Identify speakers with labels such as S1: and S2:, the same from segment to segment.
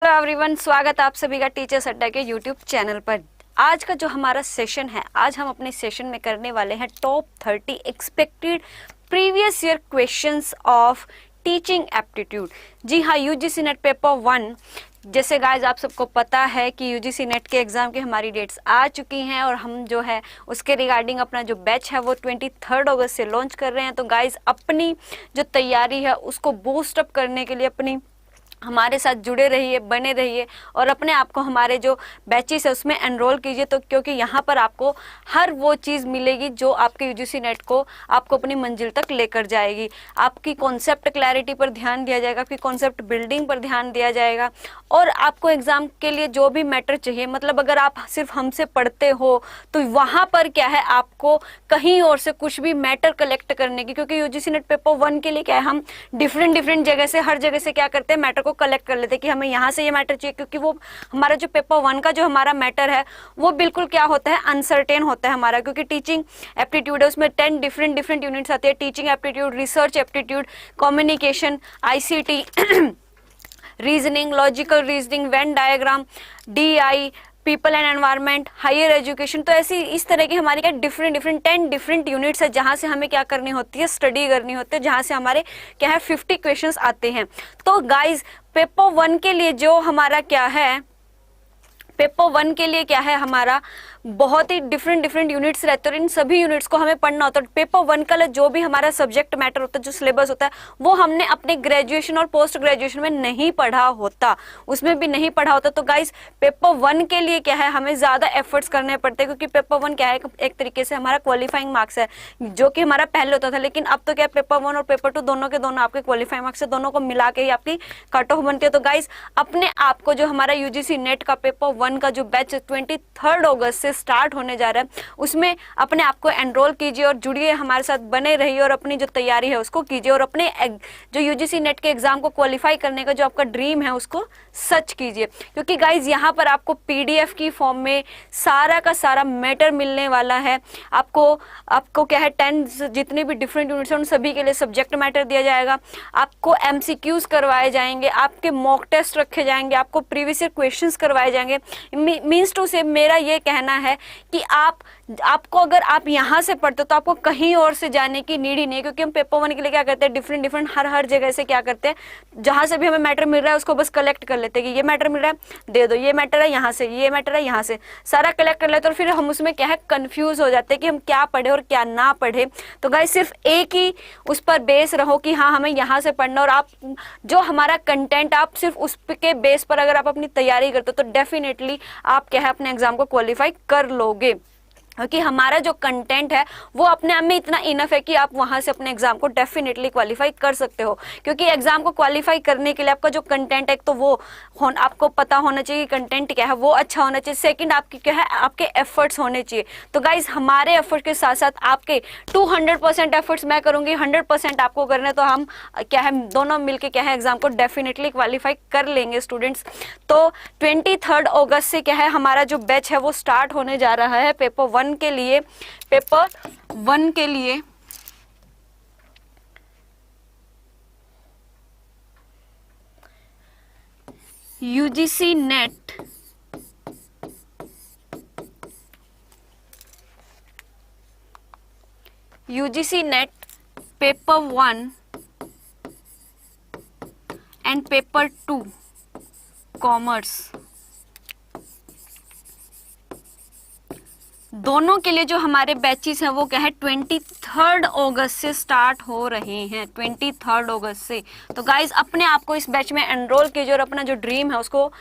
S1: Hello everyone, स्वागत आप सभी का टीचर्स अड्डा के यूट्यूब चैनल पर। आज का जो हमारा सेशन है, आज हम अपने सेशन में करने वाले हैं top 30 expected previous year questions of teaching aptitude. जी हाँ, यूजीसी नेट पेपर 1। जैसे गाइज आप सबको पता है कि यूजीसी नेट के एग्ज़ाम की हमारी डेट्स आ चुकी हैं और हम जो है उसके रिगार्डिंग अपना जो बैच है वो 23 अगस्त से लॉन्च कर रहे हैं। तो गाइज अपनी जो तैयारी है उसको बूस्ट अप करने के लिए अपनी हमारे साथ जुड़े रहिए, बने रहिए और अपने आप को हमारे जो बैचेस है उसमें एनरोल कीजिए। तो क्योंकि यहाँ पर आपको हर वो चीज़ मिलेगी जो आपके यूजीसी नेट को आपको अपनी मंजिल तक लेकर जाएगी। आपकी कॉन्सेप्ट क्लैरिटी पर ध्यान दिया जाएगा, आपकी कॉन्सेप्ट बिल्डिंग पर ध्यान दिया जाएगा और आपको एग्ज़ाम के लिए जो भी मैटर चाहिए, मतलब अगर आप सिर्फ हमसे पढ़ते हो तो वहाँ पर क्या है, आपको कहीं और से कुछ भी मैटर कलेक्ट करने की, क्योंकि यूजीसी नेट पेपर 1 के लिए क्या है, हम डिफरेंट जगह से, हर जगह से क्या करते हैं, मैटर को कलेक्ट कर लेते हैं कि हमें यहाँ से ये मैटर चाहिए। क्योंकि वो हमारा जो पेपर 1 का जो हमारा मैटर है वो बिल्कुल क्या होता है, अनसर्टेन होता है हमारा। क्योंकि टीचिंग एप्टीट्यूड है, उसमें 10 डिफरेंट यूनिट्स आते हैं। Teaching aptitude, research aptitude, communication, ICT, reasoning, logical reasoning, Venn diagram, DI, people and environment, higher education. तो ऐसी इस तरह की हमारी क्या 10 डिफरेंट यूनिट्स है जहाँ से हमें क्या करनी होती है, स्टडी करनी होती है, जहाँ से हमारे क्या है 50 क्वेश्चंस आते हैं। तो गाइज पेपर 1 के लिए जो हमारा क्या है, पेपर 1 के लिए क्या है, हमारा बहुत ही डिफरेंट यूनिट्स रहते हैं और इन सभी यूनिट्स को हमें पढ़ना होता है। पेपर 1 का जो भी हमारा सब्जेक्ट मैटर होता है, जो सिलेबस होता है, वो हमने अपने ग्रेजुएशन और पोस्ट ग्रेजुएशन में नहीं पढ़ा होता, उसमें भी नहीं पढ़ा होता। तो गाइस पेपर 1 के लिए क्या है, हमें ज़्यादा एफर्ट्स करने पड़ते हैं। क्योंकि पेपर 1 क्या है, एक तरीके से हमारा क्वालिफाइंग मार्क्स है, जो कि हमारा पहले होता था। लेकिन अब तो क्या है, पेपर 1 और पेपर 2 दोनों के दोनों आपके क्वालिफाइंग मार्क्स है, दोनों को मिला के ही आपकी कट ऑफ बनती है। तो गाइस अपने आप को जो हमारा यूजीसी नेट का पेपर 1 का जो बैच 23 अगस्त से स्टार्ट होने जा रहा है, उसमें अपने आप को एनरोल कीजिए और जुड़िए, हमारे साथ बने रहिए और अपनी जो तैयारी है उसको कीजिए और अपने जो यूजीसी नेट के एग्जाम को क्वालिफाई करने का जो आपका ड्रीम है उसको सच कीजिए। क्योंकि गाइज यहाँ पर आपको पीडीएफ की फॉर्म में सारा का सारा मैटर मिलने वाला है। आपको क्या है, 10 जितने भी डिफरेंट यूनिट्स हैं उन सभी के लिए सब्जेक्ट मैटर दिया जाएगा, आपको एमसीक्यूज करवाए जाएंगे, आपके मॉक टेस्ट रखे जाएंगे, आपको प्रीवियस ईयर क्वेश्चंस करवाए जाएंगे। मीन्स टू से मेरा ये कहना है कि आपको अगर आप यहाँ से पढ़ते हो तो आपको कहीं और से जाने की नीड ही नहीं है। क्योंकि हम पेपर 1 के लिए क्या करते हैं, डिफरेंट हर जगह से क्या करते हैं, जहाँ से भी हमें मैटर मिल रहा है उसको बस कलेक्ट कर लेते हैं कि ये मैटर मिल रहा है दे दो, ये मैटर है यहाँ से, ये मैटर है यहाँ से, सारा कलेक्ट कर लेते हैं और फिर हम उसमें क्या है कंफ्यूज हो जाते हैं कि हम क्या पढ़े और क्या ना पढ़े। तो गाइस सिर्फ एक ही उस पर बेस रहो कि हाँ हमें यहाँ से पढ़ना, और आप जो हमारा कंटेंट आप सिर्फ उसके बेस पर अगर आप अपनी तैयारी करते हो तो डेफिनेटली आप क्या है अपने एग्जाम को क्वालिफाई कर लोगे। क्योंकि हमारा जो कंटेंट है वो अपने आप में इतना इनफ है कि आप वहां से अपने एग्जाम को डेफिनेटली क्वालिफाई कर सकते हो। क्योंकि एग्जाम को क्वालिफाई करने के लिए आपका जो कंटेंट है, तो वो आपको पता होना चाहिए कि कंटेंट क्या है, वो अच्छा होना चाहिए। सेकंड आपकी क्या है, आपके एफर्ट्स होने चाहिए। तो गाइज हमारे एफर्ट के साथ साथ आपके 200% एफर्ट्स मैं करूंगी, 100% आपको करने, तो हम क्या है दोनों मिलकर क्या है एग्जाम को डेफिनेटली क्वालिफाई कर लेंगे स्टूडेंट्स। तो 23 अगस्त से क्या है हमारा जो बैच है वो स्टार्ट होने जा रहा है पेपर 1 के लिए। पेपर 1 के लिए UGC net paper 1 and paper 2 commerce दोनों के लिए जो हमारे बैचेस हैं वो क्या है 23 अगस्त से स्टार्ट हो रहे हैं, 23 अगस्त से। तो गाइज अपने आप को इस बैच में एनरोल कीजिए और अपना जो ड्रीम है उसको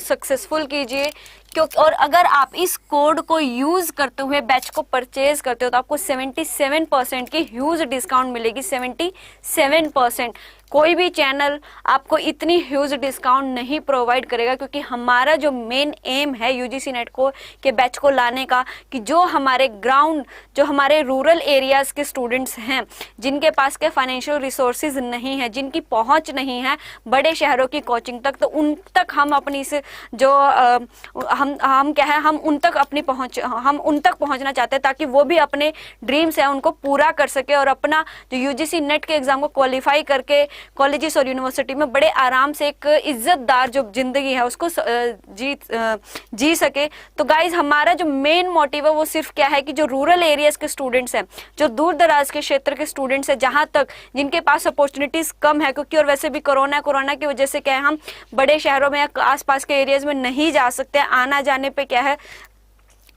S1: सक्सेसफुल कीजिए। क्योंकि और अगर आप इस कोड को यूज करते हुए बैच को परचेज करते हो तो आपको 77% की ह्यूज डिस्काउंट मिलेगी। 77%। कोई भी चैनल आपको इतनी ह्यूज डिस्काउंट नहीं प्रोवाइड करेगा, क्योंकि हमारा जो मेन एम है यूजीसी नेट को के बैच को लाने का, कि जो हमारे ग्राउंड, जो हमारे रूरल एरियाज के स्टूडेंट्स हैं जिनके पास के फाइनेंशियल रिसोर्सेज नहीं है, जिनकी पहुंच नहीं है बड़े शहरों की कोचिंग तक, तो उन तक हम अपनी से जो हम क्या है, हम उन तक पहुंचना चाहते हैं ताकि वो भी अपने ड्रीम्स है उनको पूरा कर सके और अपना जो यूजीसी नेट के एग्जाम को क्वालिफाई करके कॉलेजेस और यूनिवर्सिटी में बड़े आराम से एक इज्जतदार जो जिंदगी है उसको जी सके। तो गाइज हमारा जो मेन मोटिव है वो सिर्फ क्या है कि जो रूरल एरियाज के स्टूडेंट्स हैं, जो दूर दराज के क्षेत्र के स्टूडेंट्स हैं, जहां तक जिनके पास अपॉर्चुनिटीज कम है, क्योंकि और वैसे भी कोरोना की वजह से क्या है हम बड़े शहरों में या आसपास के एरियाज में नहीं जा सकते, आना जाने पे क्या है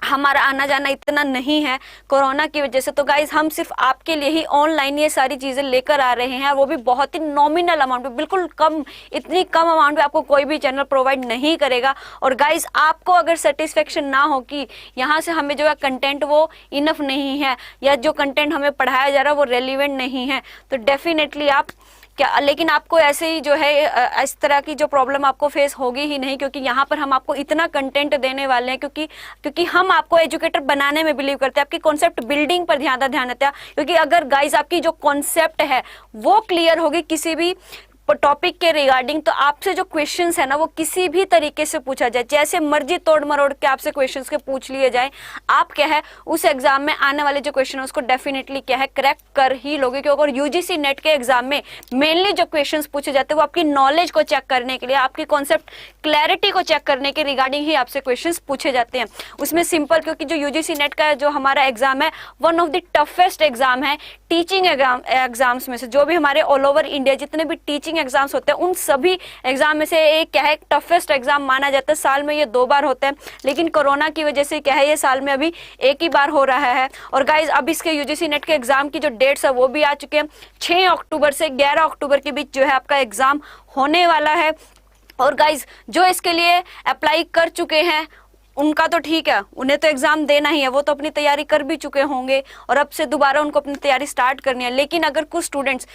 S1: हमारा आना जाना इतना नहीं है कोरोना की वजह से। तो गाइज हम सिर्फ आपके लिए ही ऑनलाइन ये सारी चीजें लेकर आ रहे हैं, और वो भी बहुत ही नॉमिनल अमाउंट में, बिल्कुल कम, इतनी कम अमाउंट में आपको कोई भी चैनल प्रोवाइड नहीं करेगा। और गाइज आपको अगर सेटिस्फेक्शन ना हो कि यहाँ से हमें जो है कंटेंट वो इनफ नहीं है या जो कंटेंट हमें पढ़ाया जा रहा है वो रेलिवेंट नहीं है, तो डेफिनेटली आप क्या, लेकिन आपको ऐसे ही जो है इस तरह की जो प्रॉब्लम आपको फेस होगी ही नहीं, क्योंकि यहाँ पर हम आपको इतना कंटेंट देने वाले हैं, क्योंकि हम आपको एजुकेटर बनाने में बिलीव करते हैं, आपकी कॉन्सेप्ट बिल्डिंग पर ध्यान देता है। क्योंकि अगर गाइज आपकी जो कॉन्सेप्ट है वो क्लियर होगी किसी भी टॉपिक के रिगार्डिंग, तो आपसे जो क्वेश्चंस है ना वो किसी भी तरीके से पूछा जाए, जैसे मर्जी तोड़ मरोड़ के आपसे क्वेश्चंस के पूछ लिए जाए, आप क्या है उस एग्जाम में आने वाले जो क्वेश्चन है उसको डेफिनेटली क्या है क्रैक कर ही लोगे। क्योंकि अगर यूजीसी नेट के एग्जाम में मेनली जो क्वेश्चंस पूछे जाते हैं वो आपकी नॉलेज को चेक करने के लिए, आपकी कॉन्सेप्ट क्लैरिटी को चेक करने के रिगार्डिंग ही आपसे क्वेश्चन पूछे जाते हैं। उसमें सिंपल, क्योंकि जो यूजीसी नेट का जो हमारा एग्जाम है one of the toughest exam है टीचिंग एग्जाम्स में से, जो भी हमारे ऑल ओवर इंडिया जितने भी टीचिंग एग्जाम्स होते हैं उन सभी एग्जाम में से एक क्या है टफेस्ट एग्जाम माना जाता है। साल में ये 2 बार होते हैं, लेकिन कोरोना की वजह से क्या है ये साल में अभी एक ही बार हो रहा है। और गाइज अब इसके यूजीसी नेट के एग्जाम की जो डेट्स है वो भी आ चुके हैं, 6 अक्टूबर से 11 अक्टूबर के बीच जो है आपका एग्जाम होने वाला है। और गाइज जो इसके लिए अप्लाई कर चुके हैं उनका तो ठीक है, उन्हें तो एग्जाम देना ही है, वो तो अपनी तैयारी कर भी चुके होंगे और अब से दोबारा उनको अपनी तैयारी स्टार्ट करनी है। लेकिन अगर कुछ स्टूडेंट्स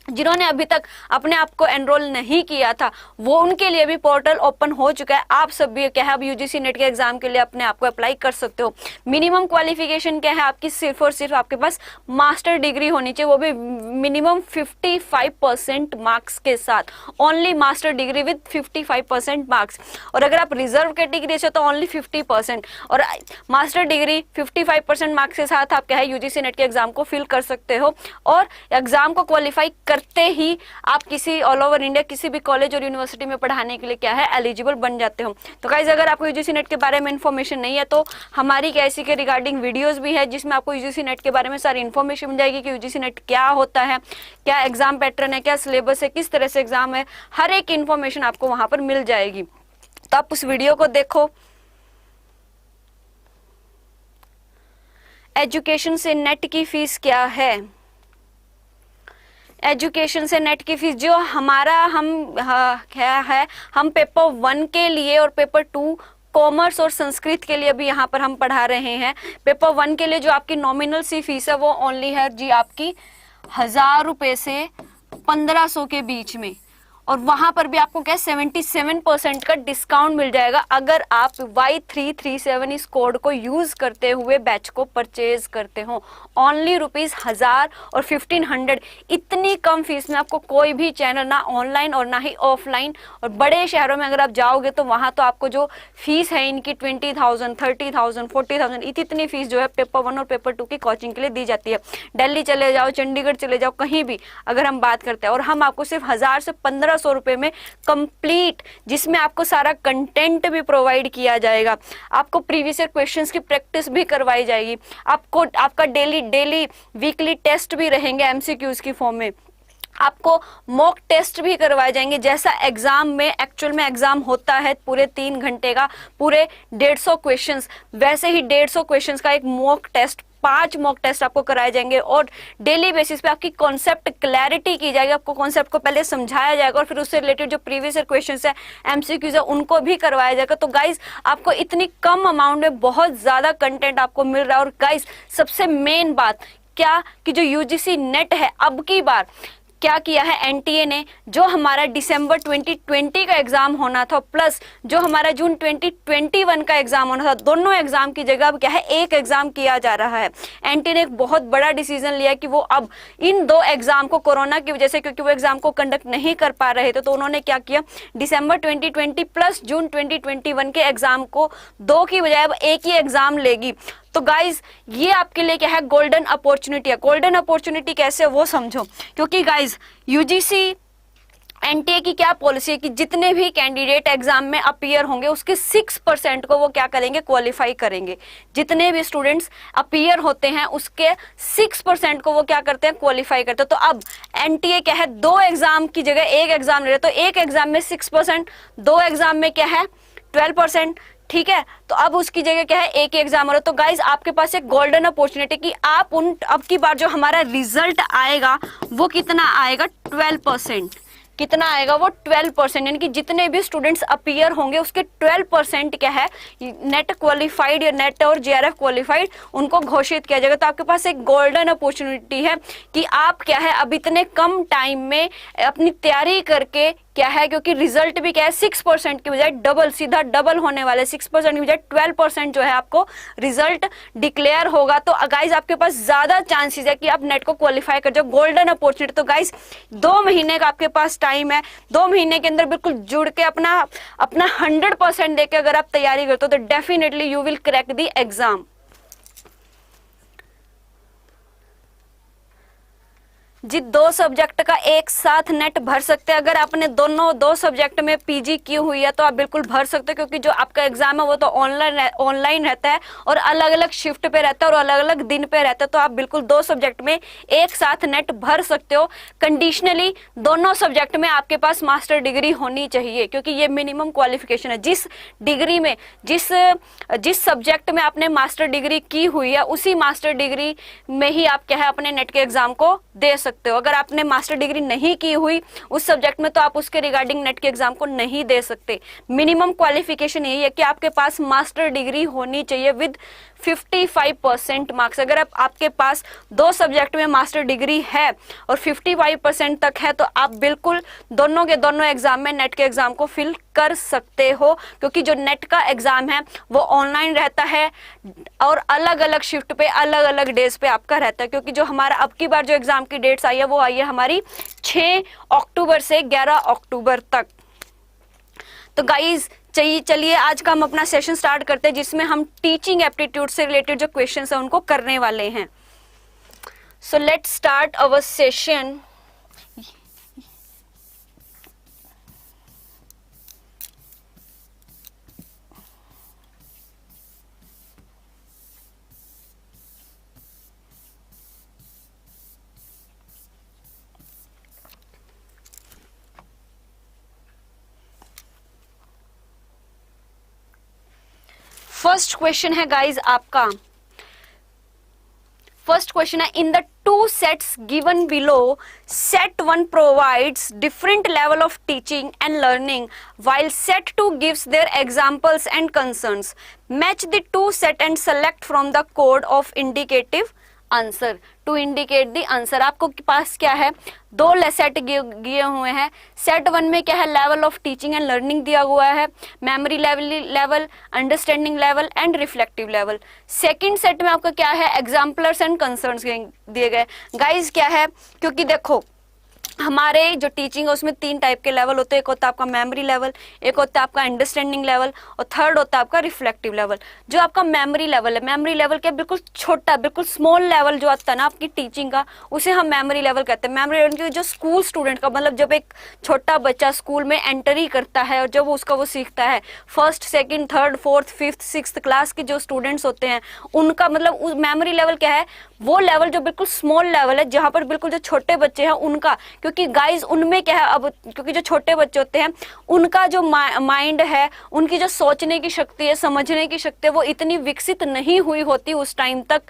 S1: जिन्होंने अभी तक अपने आप को एनरोल नहीं किया था, वो उनके लिए भी पोर्टल ओपन हो चुका है। आप सब भी क्या है अब यूजीसी नेट के एग्जाम के लिए अपने आप को अप्लाई कर सकते हो। मिनिमम क्वालिफिकेशन क्या है आपकी, सिर्फ और सिर्फ आपके पास मास्टर डिग्री होनी चाहिए, वो भी मिनिमम 55% मार्क्स के साथ, only master degree with 55% marks. और अगर आप रिजर्व कैटेगरी से तो ओनली 50%, और मास्टर डिग्री 55% मार्क्स के साथ आप क्या है यूजीसी नेट के एग्जाम को फिल कर सकते हो। और एग्जाम को क्वालिफाई करते ही आप किसी ऑल ओवर इंडिया किसी भी कॉलेज और यूनिवर्सिटी में पढ़ाने के लिए क्या है एलिजिबल बन जाते हो। तो गाइज अगर आपको यूजीसी नेट के बारे में इन्फॉर्मेशन नहीं है तो हमारी कैसी के रिगार्डिंग वीडियोस भी है जिसमें आपको यूजीसी नेट के बारे में सारी इन्फॉर्मेशन मिल जाएगी कि यूजीसी नेट क्या होता है, क्या एग्जाम पैटर्न है, क्या सिलेबस है, किस तरह से एग्जाम है, हर एक इन्फॉर्मेशन आपको वहां पर मिल जाएगी। तो आप उस वीडियो को देखो। एजुकेशन से नेट की फीस क्या है? एजुकेशन से नेट की फीस जो हमारा क्या है, हम पेपर 1 के लिए और पेपर 2 कॉमर्स और संस्कृत के लिए भी यहाँ पर हम पढ़ा रहे हैं। पेपर 1 के लिए जो आपकी नॉमिनल सी फीस है वो ओनली है जी आपकी 1000 रुपए से 1500 के बीच में, और वहां पर भी आपको क्या 77% का डिस्काउंट मिल जाएगा अगर आप Y337 इस कोड को यूज करते हुए बैच को परचेज करते हो। ओनली ₹1000 और 1500, इतनी कम फीस में आपको कोई भी चैनल ना ऑनलाइन और ना ही ऑफलाइन, और बड़े शहरों में अगर आप जाओगे तो वहां तो आपको जो फीस है इनकी 20,000, 30,000, 40,000 इतनी फीस जो है पेपर 1 और पेपर 2 की कोचिंग के लिए दी जाती है। दिल्ली चले जाओ, चंडीगढ़ चले जाओ, कहीं भी अगर हम बात करते हैं, और हम आपको सिर्फ 1000 से 1500 रुपए में कंप्लीट, जिसमें आपको सारा कंटेंट भी प्रोवाइड किया जाएगा, आपको प्रीवियस ईयर क्वेश्चंस की प्रैक्टिस भी करवाई जाएगी, आपको आपका डेली वीकली टेस्ट भी रहेंगे एमसीक्यूज की फॉर्म में, आपको मॉक टेस्ट भी करवाए जाएंगे जैसा एग्जाम में एक्चुअल में एग्जाम होता है पूरे 3 घंटे का, पूरे 150 क्वेश्चंस, वैसे ही 150 क्वेश्चंस का एक मॉक टेस्ट, 5 मॉक टेस्ट आपको कराए जाएंगे, और डेली बेसिस पे आपकी कॉन्सेप्ट क्लैरिटी की जाएगी, आपको कॉन्सेप्ट को पहले समझाया जाएगा और फिर उससे रिलेटेड जो प्रीवियस ईयर क्वेश्चंस है एमसीक्यूज है उनको भी करवाया जाएगा। तो गाइज आपको इतनी कम अमाउंट में बहुत ज्यादा कंटेंट आपको मिल रहा है। और गाइज सबसे मेन बात क्या कि जो यूजीसी नेट है अब की बार क्या किया है एनटीए ने, जो हमारा दिसंबर 2020 का एग्जाम होना था प्लस जो हमारा जून 2021 का एग्जाम होना था, दोनों एग्जाम की जगह अब क्या है एक एग्जाम किया जा रहा है। एनटीए ने एक बहुत बड़ा डिसीजन लिया कि वो अब इन दो एग्जाम को कोरोना की वजह से, क्योंकि वो एग्जाम को कंडक्ट नहीं कर पा रहे थे, तो उन्होंने क्या किया, दिसंबर 2020 प्लस जून 2021 के एग्जाम को दो की बजाय अब एक ही एग्जाम लेगी। तो गाइज ये आपके लिए क्या है, गोल्डन अपॉर्चुनिटी है। गोल्डन अपॉर्चुनिटी कैसे वो समझो, क्योंकि गाइज यूजीसी एनटीए की क्या पॉलिसी है कि जितने भी कैंडिडेट एग्जाम में अपीयर होंगे उसके 6% को वो क्या करेंगे, क्वालिफाई करेंगे। जितने भी स्टूडेंट्स अपीयर होते हैं उसके 6% को वो क्या करते हैं, क्वालिफाई करते हैं। तो अब एनटीए क्या है, दो एग्जाम की जगह एक एग्जाम ले रहे, तो एक एग्जाम में 6%, दो एग्जाम में क्या है 12%, ठीक है। तो अब उसकी जगह क्या है एक ही एग्जाम हो रहा है। तो गाइज आपके पास एक गोल्डन अपॉर्चुनिटी कि आप अब की बार जो हमारा रिजल्ट आएगा वो कितना आएगा, 12%। कितना आएगा वो 12%, यानी कि जितने भी स्टूडेंट्स अपीयर होंगे उसके 12% क्या है नेट क्वालिफाइड या नेट और जेआरएफ क्वालिफाइड उनको घोषित किया जाएगा। तो आपके पास एक गोल्डन अपॉर्चुनिटी है कि आप क्या है अब इतने कम टाइम में अपनी तैयारी करके क्या है, क्योंकि रिजल्ट भी क्या है 6% की बजाय डबल, सीधा डबल होने वाले 6% की बजाय 12% जो है आपको रिजल्ट डिक्लेयर होगा। तो गाइज आपके पास ज्यादा चांसेस है कि आप नेट को क्वालिफाई कर जाओ, गोल्डन अपॉर्चुनिटी। तो गाइज 2 महीने का आपके पास टाइम है, 2 महीने के अंदर बिल्कुल जुड़ के अपना 100% देके अगर आप तैयारी करते हो तो definitely you will crack the exam. जी 2 सब्जेक्ट का एक साथ नेट भर सकते हैं। अगर आपने दोनों 2 सब्जेक्ट में पीजी की हुई है तो आप बिल्कुल भर सकते हो, क्योंकि जो आपका एग्जाम है वो तो ऑनलाइन रहता है और अलग अलग शिफ्ट पे रहता है और अलग अलग दिन पे रहता है। तो आप बिल्कुल 2 सब्जेक्ट में एक साथ नेट भर सकते हो। कंडीशनली दोनों सब्जेक्ट में आपके पास मास्टर डिग्री होनी चाहिए, क्योंकि ये मिनिमम क्वालिफिकेशन है। जिस डिग्री में जिस सब्जेक्ट में आपने मास्टर डिग्री की हुई है उसी मास्टर डिग्री में ही आप क्या है अपने नेट के एग्जाम को दे सकते हो। अगर आपने मास्टर डिग्री नहीं की हुई उस सब्जेक्ट में तो आप उसके रिगार्डिंग नेट के एग्जाम को नहीं दे सकते। मिनिमम क्वालिफिकेशन यही है कि आपके पास मास्टर डिग्री होनी चाहिए विद 55% मार्क्स। अगर आपके पास 2 सब्जेक्ट में मास्टर डिग्री है और 55% तक है तो आप बिल्कुल दोनों के दोनों एग्जाम में नेट के एग्जाम को फिल कर सकते हो, क्योंकि जो नेट का एग्जाम है वो ऑनलाइन रहता है और अलग अलग शिफ्ट पे अलग अलग डेज पे आपका रहता है। क्योंकि जो हमारा अब की बार जो एग्जाम की डेट्स आई है वो आई है हमारी 6 अक्टूबर से 11 अक्टूबर तक। तो गाइज चलिए आज का हम अपना सेशन स्टार्ट करते हैं, जिसमें हम टीचिंग एप्टीट्यूड से रिलेटेड जो क्वेश्चंस हैं उनको करने वाले हैं। So let's start our session. First question है गाइज आपका, फर्स्ट क्वेश्चन है in the 2 sets given below, set 1 provides different level of teaching and learning while set 2 gives their examples and concerns. Match the 2 set and select from the code of indicative answer to indicate the answer. आपको पास क्या है 2 set दिए हुए हैं। Set 1 में क्या है level of teaching and learning दिया हुआ है, memory level, understanding level and reflective level. Second set में आपका क्या है एग्जाम्पलर्स एंड कंसर्न्स दिए गए। गाइज क्या है, क्योंकि देखो हमारे जो टीचिंग है उसमें 3 टाइप के लेवल होते हैं। एक होता है आपका मेमोरी लेवल, एक होता है आपका अंडरस्टैंडिंग लेवल और थर्ड होता है आपका रिफ्लेक्टिव लेवल। जो आपका मेमोरी लेवल है, मेमोरी लेवल क्या बिल्कुल छोटा, बिल्कुल स्मॉल लेवल जो आता है ना आपकी टीचिंग का, उसे हम मेमोरी लेवल कहते हैं। मेमोरी लेवल जो स्कूल स्टूडेंट का, मतलब जब एक छोटा बच्चा स्कूल में एंट्री करता है और जब उसका वो सीखता है, 1st, 2nd, 3rd, 4th, 5th, 6th class के जो स्टूडेंट्स होते हैं उनका मतलब मेमोरी लेवल क्या है, वो लेवल जो बिल्कुल स्मॉल लेवल है, जहां पर बिल्कुल जो छोटे बच्चे हैं उनका, क्योंकि गाइज उनमें क्या है अब, क्योंकि जो छोटे बच्चे होते हैं उनका जो माइंड है, उनकी जो सोचने की शक्ति है, समझने की शक्ति है, वो इतनी विकसित नहीं हुई होती उस टाइम तक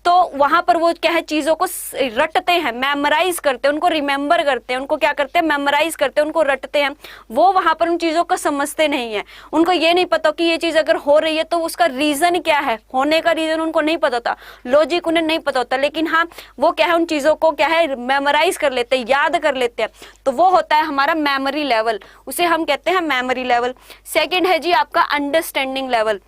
S1: तो वहां पर वो क्या है, चीजों को रटते हैं, मेमोराइज करते हैं, उनको रिमेम्बर करते हैं, उनको क्या करते हैं, मेमोराइज करते हैं, उनको रटते हैं। वो वहां पर उन चीजों को समझते नहीं है, उनको ये नहीं पता कि ये चीज अगर हो रही है तो उसका रीजन क्या है, होने का रीजन उनको नहीं पता था, लॉजिक उन्हें नहीं पता होता, लेकिन हाँ वो क्या है, उन चीजों को क्या है, मेमोराइज कर लेते हैं, याद कर लेते हैं। तो वो होता है हमारा मेमोरी लेवल, उसे हम कहते हैं मेमोरी लेवल। सेकेंड है जी आपका अंडरस्टैंडिंग लेवल।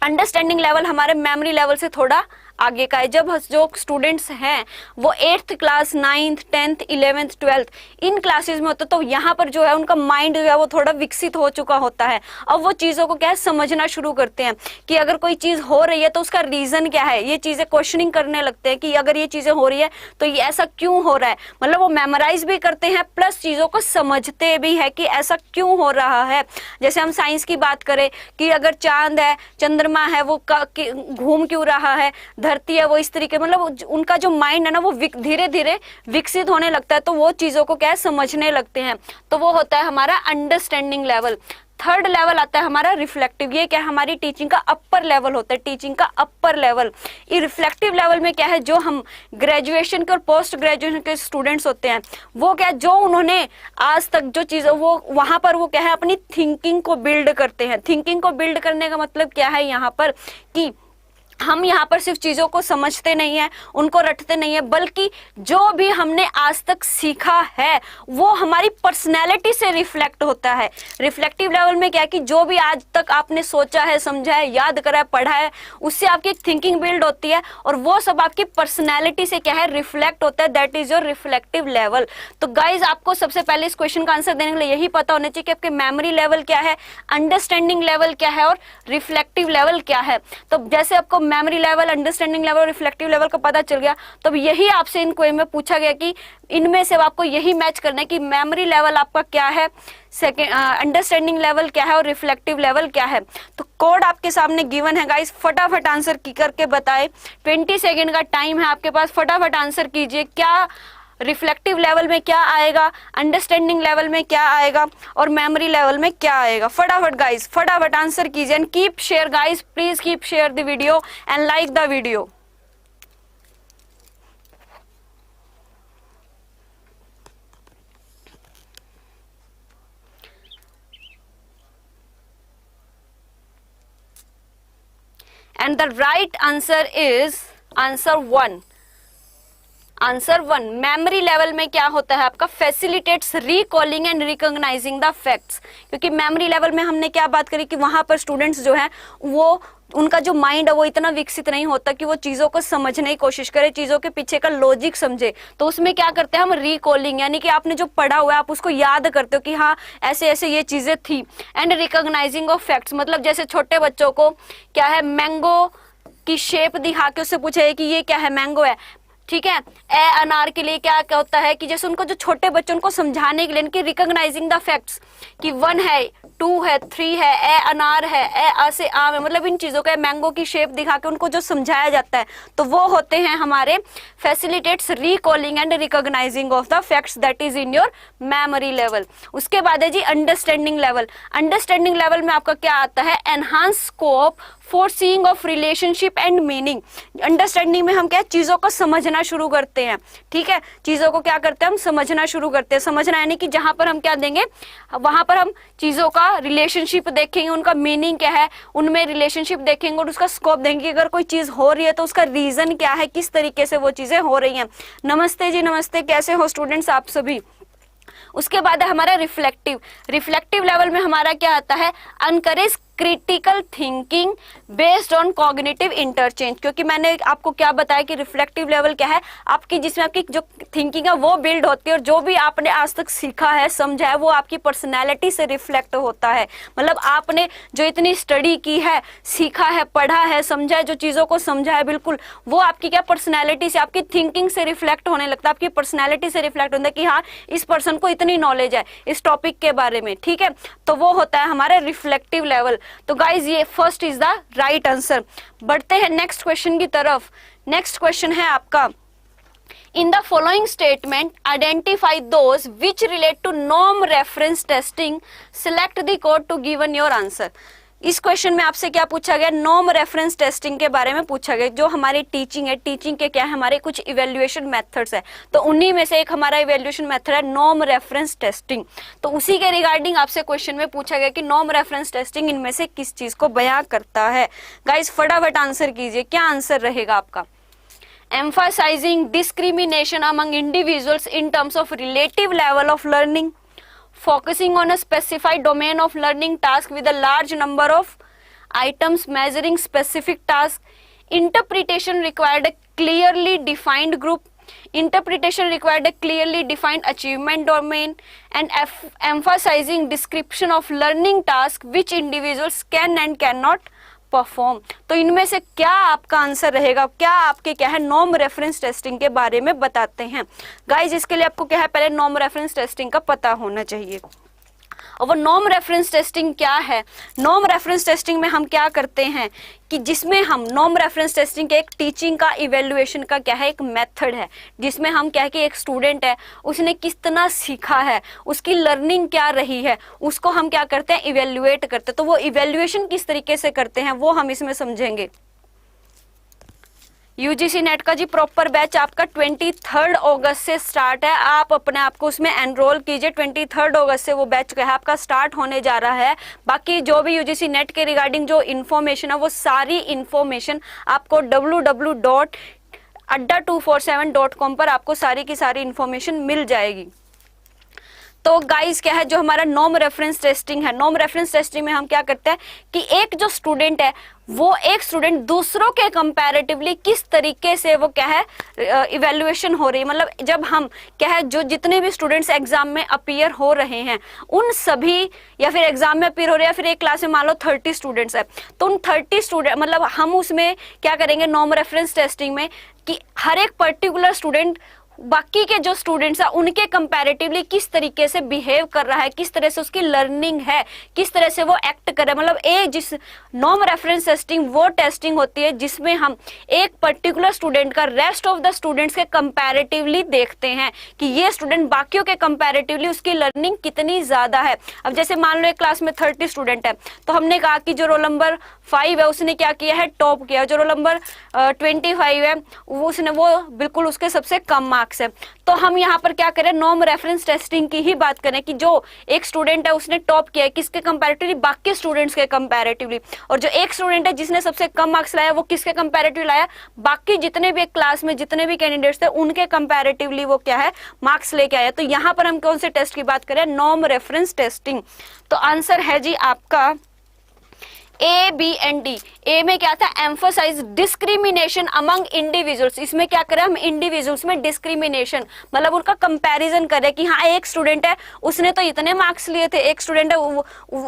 S1: अंडरस्टैंडिंग लेवल हमारे मेमोरी लेवल से थोड़ा आगे का है। जब जो स्टूडेंट्स हैं वो 8th class, 9th, 10th, 11th, 12th इन क्लासेस में होते, तो यहाँ पर जो है उनका माइंड जो है वो थोड़ा विकसित हो चुका होता है। अब वो चीज़ों को क्या है, समझना शुरू करते हैं कि अगर कोई चीज़ हो रही है तो उसका रीज़न क्या है, ये चीज़ें क्वेश्चनिंग करने लगते हैं कि अगर ये चीज़ें हो रही है तो ये ऐसा क्यों हो रहा है। मतलब वो मेमोराइज भी करते हैं प्लस चीज़ों को समझते भी है कि ऐसा क्यों हो रहा है। जैसे हम साइंस की बात करें कि अगर चांद है, चंद्रमा है, वो घूम क्यों रहा है, धरती है वो इस तरीके, मतलब उनका जो माइंड है ना वो धीरे धीरे विकसित होने लगता है, तो वो चीजों को क्या है, समझने लगते हैं। तो वो होता है हमारा अंडरस्टैंडिंग लेवल। थर्ड लेवल आता है हमारा रिफ्लेक्टिव। ये क्या है, हमारी टीचिंग का अपर लेवल होता है, टीचिंग का अपर लेवल। ये रिफ्लेक्टिव लेवल में क्या है, जो हम ग्रेजुएशन के और पोस्ट ग्रेजुएशन के स्टूडेंट्स होते हैं वो क्या, जो उन्होंने आज तक जो चीज वो वहां पर वो क्या है, अपनी थिंकिंग को बिल्ड करते हैं। थिंकिंग को बिल्ड करने का मतलब क्या है यहाँ पर, कि हम यहाँ पर सिर्फ चीजों को समझते नहीं है, उनको रटते नहीं है, बल्कि जो भी हमने आज तक सीखा है वो हमारी पर्सनैलिटी से रिफ्लेक्ट होता है। रिफ्लेक्टिव लेवल में क्या है कि जो भी आज तक आपने सोचा है, समझा है, याद करा है, पढ़ा है, उससे आपकी एक थिंकिंग बिल्ड होती है और वो सब आपकी पर्सनैलिटी से क्या है, रिफ्लेक्ट होता है। That is your reflective level. तो गाइज आपको सबसे पहले इस क्वेश्चन का आंसर देने के लिए यही पता होना चाहिए कि आपके मेमोरी लेवल क्या है, अंडरस्टैंडिंग लेवल क्या है और रिफ्लेक्टिव लेवल क्या है। तो जैसे आपको memory level, understanding level, reflective level का पता चल गया, तो यही आपसे इन क्वेश्चन में पूछा गया कि इनमें से आपको यही मैच करना है कि मेमोरी लेवल आपका क्या है, सेकंड अंडरस्टैंडिंग लेवल क्या है और रिफ्लेक्टिव लेवल क्या है। तो कोड आपके सामने गिवन है गाइस, फटाफट आंसर की करके बताएं। 20 सेकेंड का टाइम है आपके पास, फटाफट आंसर कीजिए। क्या रिफ्लेक्टिव लेवल में क्या आएगा, अंडरस्टैंडिंग लेवल में क्या आएगा और मेमोरी लेवल में क्या आएगा। फटाफट गाइस, फटाफट आंसर कीजिए and keep share guys, please keep share the video and like the video. And the right answer is answer 1. Answer 1, memory level में क्या होता है आपका, facilitates recalling and recognising the facts. क्योंकि मेमोरी लेवल में हमने क्या बात करी कि वहां पर स्टूडेंट्स जो है वो उनका जो माइंड है वो इतना विकसित नहीं होता कि वो चीजों को समझने की कोशिश करे, चीजों के पीछे का लॉजिक समझे। तो उसमें क्या करते हैं हम, रिकॉलिंग, यानी कि आपने जो पढ़ा हुआ है आप उसको याद करते हो कि हाँ ऐसे ऐसे ये चीजें थी। एंड रिकॉग्नाइजिंग ऑफ फैक्ट्स, मतलब जैसे छोटे बच्चों को क्या है, मैंगो की शेप दिखा के उससे पूछे कि ये क्या है, मैंगो है, ठीक है। ए अनार के लिए क्या क्या होता है कि जैसे उनको जो छोटे बच्चों उनको समझाने के लिए इनकी रिकॉग्नाइजिंग द फैक्ट्स कि 1 है, 2 है, 3 है, ए अनार है, ए आ से आम है, मतलब इन चीजों का मैंगो की शेप दिखा के उनको जो समझाया जाता है तो वो होते हैं हमारे facilitates recalling and recognising of the facts, that is in your memory level. उसके बाद है जी अंडरस्टैंडिंग लेवल। अंडरस्टैंडिंग लेवल में आपका क्या आता है, enhance scope for seeing of relationship and meaning. Understanding में हम क्या चीजों को समझना शुरू करते हैं, ठीक है, चीजों को क्या करते हैं हम समझना शुरू करते हैं। समझना यानी कि जहां पर हम क्या देंगे, वहां पर हम चीजों का रिलेशनशिप देखेंगे, उनका मीनिंग क्या है, उनमें रिलेशनशिप देखेंगे और उसका स्कोप देंगे। अगर कोई चीज हो रही है तो उसका रीजन क्या है, किस तरीके से वो चीजें हो रही हैं। नमस्ते जी, नमस्ते, कैसे हो स्टूडेंट्स आप सभी। उसके बाद है हमारा रिफ्लेक्टिव। रिफ्लेक्टिव लेवल में हमारा क्या आता है, encourage critical thinking based on cognitive interchange. क्योंकि मैंने आपको क्या बताया कि रिफ्लेक्टिव लेवल क्या है आपकी, जिसमें आपकी जो थिंकिंग है वो बिल्ड होती है और जो भी आपने आज तक सीखा है, समझा है, वो आपकी पर्सनैलिटी से रिफ्लेक्ट होता है। मतलब आपने जो इतनी स्टडी की है, सीखा है, पढ़ा है, समझा है, जो चीजों को समझा है बिल्कुल, वो आपकी क्या पर्सनैलिटी से, आपकी थिंकिंग से रिफ्लेक्ट होने लगता है, आपकी पर्सनैलिटी से रिफ्लेक्ट होता है कि हाँ इस पर्सन को इतनी नॉलेज है इस टॉपिक के बारे में, ठीक है। तो वो होता है हमारा रिफ्लेक्टिव लेवल। तो गाइज ये first is the right answer. बढ़ते हैं नेक्स्ट क्वेश्चन की तरफ। नेक्स्ट क्वेश्चन है आपका, in the following statement identify those which relate to norm reference testing, select the code to given your answer. इस question में आपसे क्या पूछा गया, नॉर्म रेफरेंस टेस्टिंग के बारे में पूछा गया। जो हमारी टीचिंग है, टीचिंग के क्या है, हमारे कुछ इवेल्युएशन मेथड्स है, तो उन्हीं में से एक हमारा इवेल्युएशन मेथड है नॉर्म रेफरेंस टेस्टिंग। तो उसी के रिगार्डिंग आपसे क्वेश्चन में पूछा गया कि नॉर्म रेफरेंस टेस्टिंग इनमें से किस चीज को बयां करता है। गाइस फटाफट आंसर कीजिए, क्या आंसर रहेगा आपका। Emphasizing discrimination among individuals in terms of relative level of learning, focusing on a specified domain of learning task with a large number of items measuring specific tasks, interpretation required a clearly defined group, interpretation required a clearly defined achievement domain, and emphasizing description of learning task which individuals can and cannot perform. तो इनमें से क्या आपका answer रहेगा, क्या आपके क्या है नॉर्म रेफरेंस टेस्टिंग के बारे में बताते हैं। गाइज इसके लिए आपको क्या है, पहले नॉर्म रेफरेंस टेस्टिंग का पता होना चाहिए। और वो नॉर्म रेफरेंस टेस्टिंग क्या है, नॉर्म रेफरेंस टेस्टिंग में हम क्या करते हैं कि जिसमें हम नॉर्म रेफरेंस टेस्टिंग के एक टीचिंग का इवेल्युएशन का क्या है एक मेथड है, जिसमें हम क्या है कि एक स्टूडेंट है उसने कितना सीखा है, उसकी लर्निंग क्या रही है, उसको हम क्या करते हैं इवेल्युएट करते हैं। तो वो इवेल्युएशन किस तरीके से करते हैं वो हम इसमें समझेंगे। यूजीसी नेट का जी प्रॉपर बैच आपका 23 अगस्त से स्टार्ट है, आप अपने आप को उसमें एनरोल कीजिए। 23 अगस्त से वो बैच है आपका स्टार्ट होने जा रहा है। बाकी जो भी यूजीसी नेट के रिगार्डिंग जो इन्फॉर्मेशन है वो सारी इन्फॉर्मेशन आपको www.adda247.com पर आपको सारी की सारी इन्फॉर्मेशन मिल जाएगी। तो गाइस क्या है जो हमारा नॉर्म रेफरेंस टेस्टिंग है, नॉर्म रेफरेंस टेस्टिंग में हम क्या करते हैं कि एक जो स्टूडेंट है वो एक स्टूडेंट दूसरों के कंपैरेटिवली किस तरीके से वो क्या है इवेल्युएशन हो रही है, मतलब जब हम क्या है जो जितने भी स्टूडेंट्स एग्जाम में अपीयर हो रहे हैं उन सभी, या फिर एग्जाम में अपीयर हो रहे हैं, या फिर एक क्लास में मान लो 30 स्टूडेंट्स है, तो उन 30 स्टूडेंट मतलब हम उसमें क्या करेंगे नॉर्म रेफरेंस टेस्टिंग में कि हर एक पर्टिकुलर स्टूडेंट बाकी के जो स्टूडेंट्स हैं उनके कंपैरेटिवली किस तरीके से बिहेव कर रहा है, किस तरह से उसकी लर्निंग है, किस तरह से वो एक्ट कर रहा है। मतलब एक जिस नॉर्म रेफरेंस टेस्टिंग वो टेस्टिंग होती है जिसमें हम एक पर्टिकुलर स्टूडेंट का रेस्ट ऑफ द स्टूडेंट्स के कंपैरेटिवली देखते हैं कि ये स्टूडेंट बाकियों के कंपैरेटिवली उसकी लर्निंग कितनी ज्यादा है। अब जैसे मान लो एक क्लास में 30 स्टूडेंट है, तो हमने कहा कि जो रोल नंबर 5 है उसने क्या किया है टॉप किया, जो रोल नंबर 25 है उसने वो बिल्कुल उसके सबसे कम मार्क्स है। तो हम यहाँ पर क्या करें नॉर्म रेफरेंस टेस्टिंग की ही बात करें कि जो एक स्टूडेंट है उसने टॉप किया है किसके कंपैरेटिवली, बाकी स्टूडेंट्स के कंपैरेटिवली, और जो एक स्टूडेंट है जिसने सबसे कम मार्क्स लाया वो किसके कंपैरेटिवली लाया, बाकी जितने भी एक क्लास में जितने भी कैंडिडेट्स थे उनके कंपैरेटिवली वो क्या है मार्क्स लेके आया। तो यहाँ पर हम कौन से टेस्ट की बात करें, नॉर्म रेफरेंस टेस्टिंग। तो आंसर है जी आपका ए बी एंड डी। ए में क्या था, एम्फोसाइज डिस्क्रिमिनेशन अमंग इंडिविजुअल्स, इसमें क्या करें हम इंडिविजुअल्स में डिस्क्रिमिनेशन मतलब उनका कंपैरिजन करें कि हाँ एक स्टूडेंट है उसने तो इतने मार्क्स लिए थे, एक स्टूडेंट है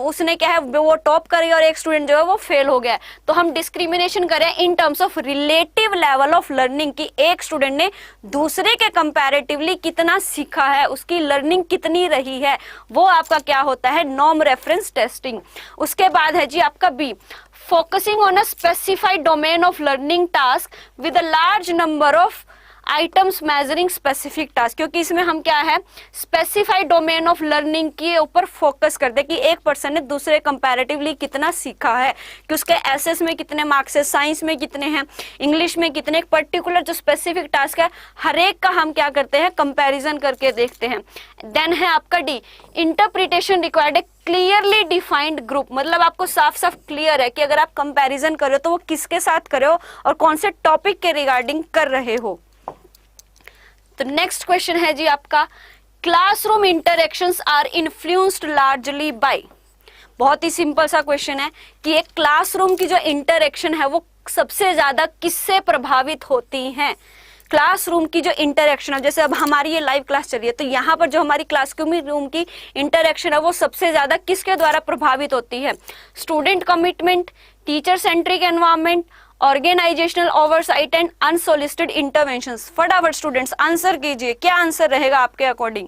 S1: उसने क्या है वो टॉप करी और एक स्टूडेंट जो है वो फेल हो गया। तो हम डिस्क्रिमिनेशन करें in terms of relative level of learning कि एक स्टूडेंट ने दूसरे के कंपैरेटिवली कितना सीखा है, उसकी लर्निंग कितनी रही है, वो आपका क्या होता है नॉर्म रेफरेंस टेस्टिंग। उसके बाद है जी आपका focusing on a specified domain of learning task with a large number of items measuring specific task, क्योंकि इसमें हम क्या है स्पेसिफाइड डोमेन ऑफ लर्निंग के ऊपर फोकस करते हैं कि एक पर्सन ने दूसरे कंपैरेटिवली कितना सीखा है, कि उसके एसएस में कितने मार्क्स है, साइंस में कितने हैं, इंग्लिश में कितने, एक पर्टिकुलर जो स्पेसिफिक टास्क है हर एक का हम क्या करते हैं कंपैरिजन करके देखते हैं। देन है आपका डी, इंटरप्रिटेशन रिक्वायर्ड ए क्लियरली डिफाइंड ग्रुप, मतलब आपको साफ साफ क्लियर है कि अगर आप कंपैरिजन कर रहे हो तो वो किसके साथ कर रहे हो और कौन से टॉपिक के रिगार्डिंग कर रहे हो। तो नेक्स्ट क्वेश्चन है जी आपका, classroom interactions are influenced largely by. बहुत ही सिंपल सा क्वेश्चन है कि एक क्लासरूम की जो इंटरेक्शन है वो सबसे ज्यादा किससे प्रभावित होती हैं। क्लासरूम की जो इंटरेक्शन है, जैसे अब हमारी ये लाइव क्लास चल रही है तो यहाँ पर जो हमारी क्लासरूम की इंटरेक्शन है वो सबसे ज्यादा किसके द्वारा प्रभावित होती है, student commitment, teacher centric environment, organisational oversight and unsolicited interventions. फटाफट स्टूडेंट्स आंसर कीजिए, क्या आंसर रहेगा आपके अकॉर्डिंग।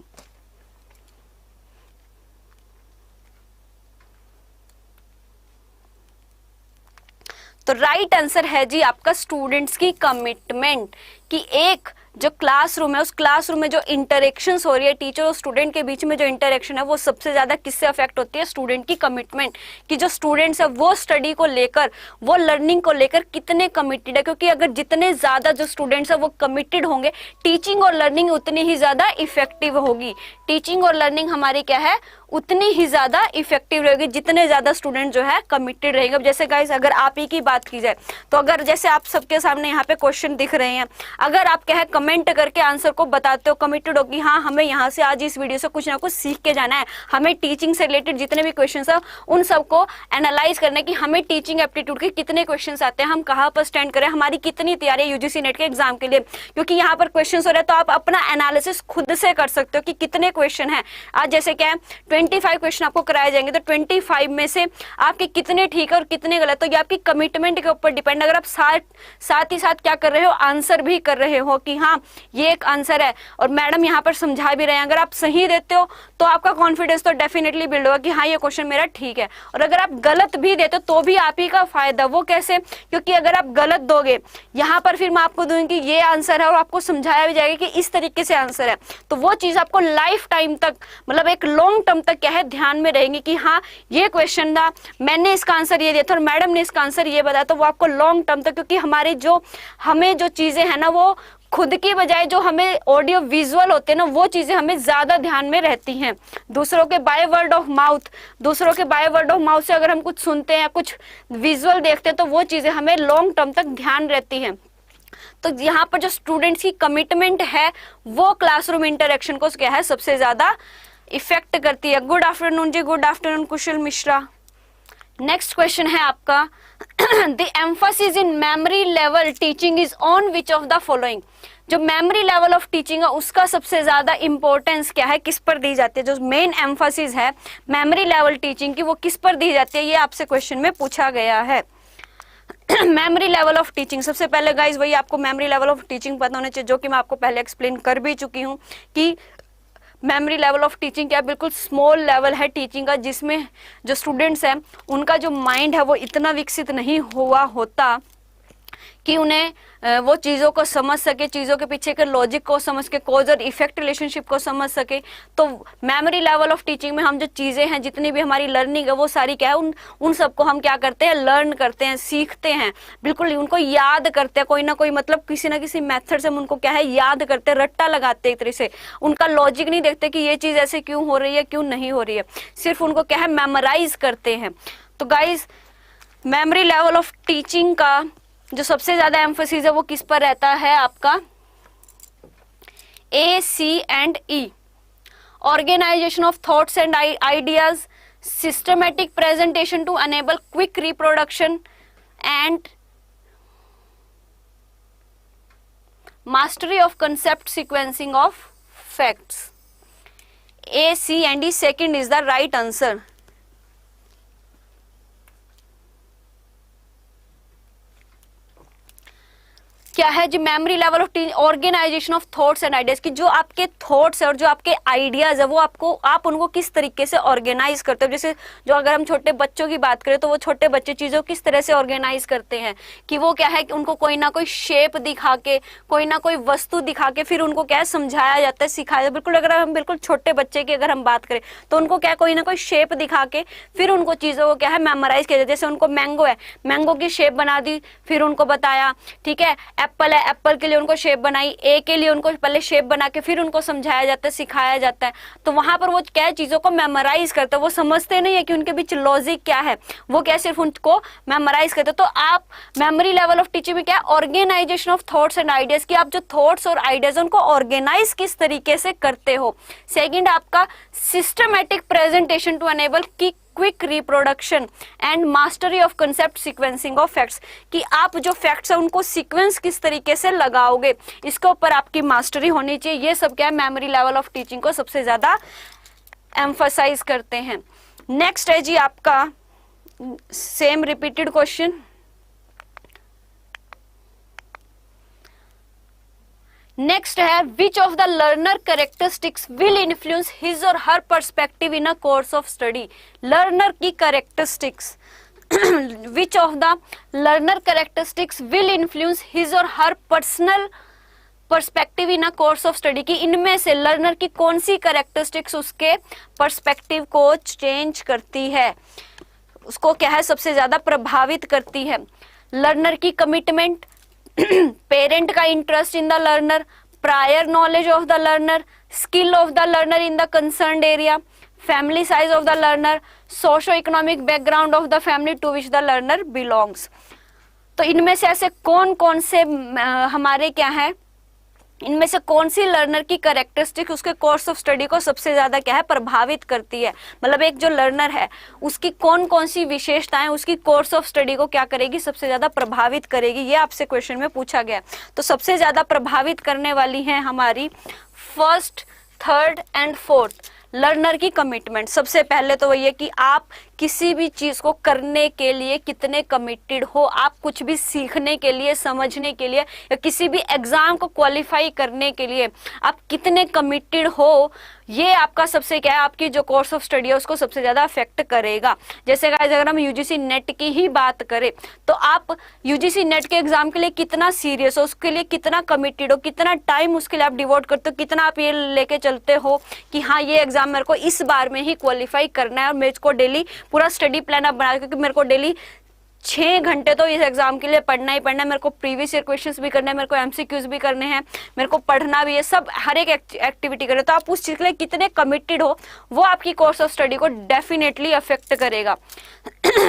S1: तो राइट आंसर है जी आपका स्टूडेंट्स की कमिटमेंट, कि एक जो क्लासरूम है उस क्लासरूम में जो इंटरेक्शंस हो रही है टीचर और स्टूडेंट के बीच में जो इंटरेक्शन है वो सबसे ज्यादा किससे अफेक्ट होती है, स्टूडेंट की कमिटमेंट, कि जो स्टूडेंट्स है वो स्टडी को लेकर, वो लर्निंग को लेकर कितने कमिटेड है। क्योंकि अगर जितने ज्यादा जो स्टूडेंट्स है वो कमिटेड होंगे, टीचिंग और लर्निंग उतनी ही ज्यादा इफेक्टिव होगी। टीचिंग और लर्निंग हमारी क्या है, उतनी ही ज्यादा इफेक्टिव रहेगी जितने ज्यादा स्टूडेंट जो है कमिटेड रहेंगे। अब जैसे गाइस अगर आप ही की बात की जाए तो अगर जैसे आप सबके सामने यहाँ पे क्वेश्चन दिख रहे हैं, अगर आप क्या है कमेंट करके आंसर को बताते हो, कमिटेड हो कि हाँ हमें यहाँ से आज इस वीडियो से कुछ ना कुछ सीख के जाना है, हमें टीचिंग से रिलेटेड जितने भी क्वेश्चन है उन सबको एनालाइज करना है कि हमें टीचिंग एप्टीट्यूड के कितने क्वेश्चन आते हैं, हम कहाँ पर स्टैंड करें, हमारी कितनी तैयारी है यूजीसी नेट के एग्जाम के लिए। क्योंकि यहाँ पर क्वेश्चन हो रहे हैं तो आप अपना एनालिसिस खुद से कर सकते हो कि कितने क्वेश्चन है। आज जैसे क्या है 25 क्वेश्चन आपको कराए जाएंगे तो 25 में से आपके कितने ठीक है और कितने गलत, तो ये आपकी कमिटमेंट के ऊपर डिपेंड। अगर आप साथ ही साथ क्या कर रहे हो, आंसर भी कर रहे हो कि हाँ ये एक आंसर है और मैडम यहाँ पर समझा भी रहे हैं, अगर आप सही देते हो तो आपका कॉन्फिडेंस तो डेफिनेटली बिल्ड होगा कि हाँ ये क्वेश्चन मेरा ठीक है। और अगर आप गलत भी देते हो तो भी आप ही का फायदा। वो कैसे, क्योंकि अगर आप गलत दोगे यहाँ पर फिर मैं आपको दूंगी कि ये आंसर है और आपको समझाया भी जाएगा कि इस तरीके से आंसर है, तो वो चीज आपको लाइफ टाइम तक मतलब एक लॉन्ग टर्म तक क्या है ध्यान में रहेंगे कि हाँ ये क्वेश्चन था, मैंने इसका आंसर ये दिया था और मैडम ने इसका आंसर ये बताया, तो वो आपको लॉन्ग टर्म तक, क्योंकि हमें जो चीजें है ना वो खुद की बजाय जो हमें ऑडियो विजुअल होते हैं ना वो चीजें हमें ज्यादा ध्यान में रहती हैं। दूसरों के बाय वर्ड ऑफ माउथ से अगर हम कुछ सुनते हैं या कुछ विजुअल देखते हैं तो वो चीजें हमें लॉन्ग टर्म तक ध्यान रहती हैं। तो यहाँ पर जो स्टूडेंट्स की कमिटमेंट है वो क्लासरूम इंटरेक्शन को क्या है सबसे ज्यादा इफेक्ट करती है। गुड आफ्टरनून जी, गुड आफ्टरनून कुशल मिश्रा। नेक्स्ट क्वेश्चन है आपका the emphasis in memory level teaching is on which of the following. जो मेमोरी लेवल ऑफ टीचिंग है उसका सबसे ज्यादा इंपॉर्टेंस क्या है, किस पर दी जाती है, जो मेन एम्फसिस है मेमोरी लेवल टीचिंग की वो किस पर दी जाती है, ये आपसे क्वेश्चन में पूछा गया है। मेमोरी लेवल ऑफ टीचिंग, सबसे पहले गाइज वही आपको मेमोरी लेवल ऑफ टीचिंग पता होना चाहिए, जो कि मैं आपको पहले एक्सप्लेन कर भी चुकी हूँ कि मेमोरी लेवल ऑफ टीचिंग क्या बिल्कुल स्मॉल लेवल है टीचिंग का, जिसमें जो स्टूडेंट्स हैं उनका जो माइंड है वो इतना विकसित नहीं हुआ होता कि उन्हें वो चीज़ों को समझ सके, चीज़ों के पीछे के लॉजिक को समझ के, कॉज और इफेक्ट रिलेशनशिप को समझ सके। तो मेमोरी लेवल ऑफ टीचिंग में हम जो चीज़ें हैं, जितनी भी हमारी लर्निंग है वो सारी क्या है, उन सबको हम क्या करते हैं, लर्न करते हैं, सीखते हैं, बिल्कुल उनको याद करते हैं, कोई ना कोई मतलब किसी ना किसी मेथड से हम उनको क्या है याद करते हैं, रट्टा लगाते हैं एक तरह से। उनका लॉजिक नहीं देखते कि ये चीज़ ऐसे क्यों हो रही है, क्यों नहीं हो रही है, सिर्फ उनको क्या है मेमोराइज करते हैं। तो guys memory level of teaching का जो सबसे ज्यादा एम्फोसिस है वो किस पर रहता है आपका, A, C and E. Organisation of thoughts and ideas, systematic presentation to enable quick reproduction and mastery of concept sequencing of facts. A, C and E second is the right answer. क्या है जी memory level of organisation of thoughts and ideas, की जो आपके thoughts है और जो आपके आइडियाज है वो आप उनको किस तरीके से ऑर्गेनाइज करते हो। जैसे जो अगर हम छोटे बच्चों की बात करें तो वो छोटे बच्चे चीजों को किस तरह से ऑर्गेनाइज करते हैं कि वो क्या है कि उनको कोई ना कोई शेप दिखा के, कोई ना कोई वस्तु दिखा के फिर उनको क्या है समझाया जाता है, सिखाया। बिल्कुल अगर हम बिल्कुल छोटे बच्चे की अगर हम बात करें तो उनको क्या कोई ना कोई शेप दिखा के फिर उनको चीजों को क्या है मेमोराइज किया जाता है। जैसे उनको मैंगो है, मैंगो की शेप बना दी, फिर उनको बताया, ठीक है। एप्पल है, एप्पल के लिए उनको शेप बनाई, ए के लिए उनको पहले शेप बना के फिर उनको समझाया जाता है, सिखाया जाता है। तो वहां पर वो क्या चीजों को मेमोराइज करते हैं, वो समझते नहीं है कि उनके बीच लॉजिक क्या है, वो क्या सिर्फ उनको मेमोराइज करते। तो आप मेमोरी लेवल ऑफ टीचिंग में क्या organisation of thoughts and ideas की आप जो थॉट्स और आइडियाज उनको ऑर्गेनाइज किस तरीके से करते हो। सेकेंड आपका सिस्टमेटिक प्रेजेंटेशन टू अनेबल की quick reproduction and mastery of concept sequencing of facts, कि आप जो फैक्ट्स है उनको सीक्वेंस किस तरीके से लगाओगे, इसके ऊपर आपकी मास्टरी होनी चाहिए। ये सब क्या है मेमोरी लेवल ऑफ टीचिंग को सबसे ज्यादा एम्फसाइज करते हैं। नेक्स्ट है जी आपका सेम रिपीटेड क्वेश्चन। नेक्स्ट है which of the learner characteristics will influence his or her perspective in a course of study. Learner की characteristics, which of the learner characteristics will influence his or her perspective in a course of study, की इनमें से learner की कौन सी characteristics उसके perspective को change करती है, उसको क्या है सबसे ज्यादा प्रभावित करती है। लर्नर की कमिटमेंट, पेरेंट का interest in the learner, prior knowledge of the learner, skill of the learner in the concerned area, family size of the learner, socio economic background of the family to which the learner belongs. तो इनमें से ऐसे कौन कौन से हमारे क्या है, इनमें से कौन सी लर्नर की कैरेक्टरिस्टिक उसके कोर्स ऑफ स्टडी को सबसे ज्यादा क्या है प्रभावित करती है, मतलब एक जो लर्नर है उसकी कौन कौन सी विशेषताएं उसकी कोर्स ऑफ स्टडी को क्या करेगी, सबसे ज्यादा प्रभावित करेगी, ये आपसे क्वेश्चन में पूछा गया। तो सबसे ज्यादा प्रभावित करने वाली है हमारी first, third and fourth learner की कमिटमेंट। सबसे पहले तो वही है कि आप किसी भी चीज को करने के लिए कितने कमिटेड हो, आप कुछ भी सीखने के लिए, समझने के लिए या किसी भी एग्जाम को क्वालिफाई करने के लिए आप कितने कमिटेड हो, ये आपका सबसे क्या है, आपकी जो कोर्स ऑफ स्टडी है उसको सबसे ज्यादा अफेक्ट करेगा। जैसे गाइस अगर हम यूजीसी नेट की ही बात करें तो आप यूजीसी नेट के एग्जाम के लिए कितना सीरियस हो, उसके लिए कितना कमिटेड हो, कितना टाइम उसके लिए आप डिवोट करते हो, कितना आप ये लेके चलते हो कि हाँ ये एग्जाम मेरे को इस बार में ही क्वालिफाई करना है और मेरे को डेली पूरा स्टडी प्लान आप बना, क्योंकि मेरे को डेली 6 घंटे तो इस एग्जाम के लिए पढ़ना ही पढ़ना है, मेरे को प्रीवियस ईयर क्वेश्चंस भी करने हैं, मेरे को एमसीक्यूज भी करने हैं, मेरे को पढ़ना भी है, सब हर एक एक्टिविटी करें। तो आप उस चीज के लिए कितने कमिटेड हो वो आपकी कोर्स ऑफ स्टडी को डेफिनेटली अफेक्ट करेगा।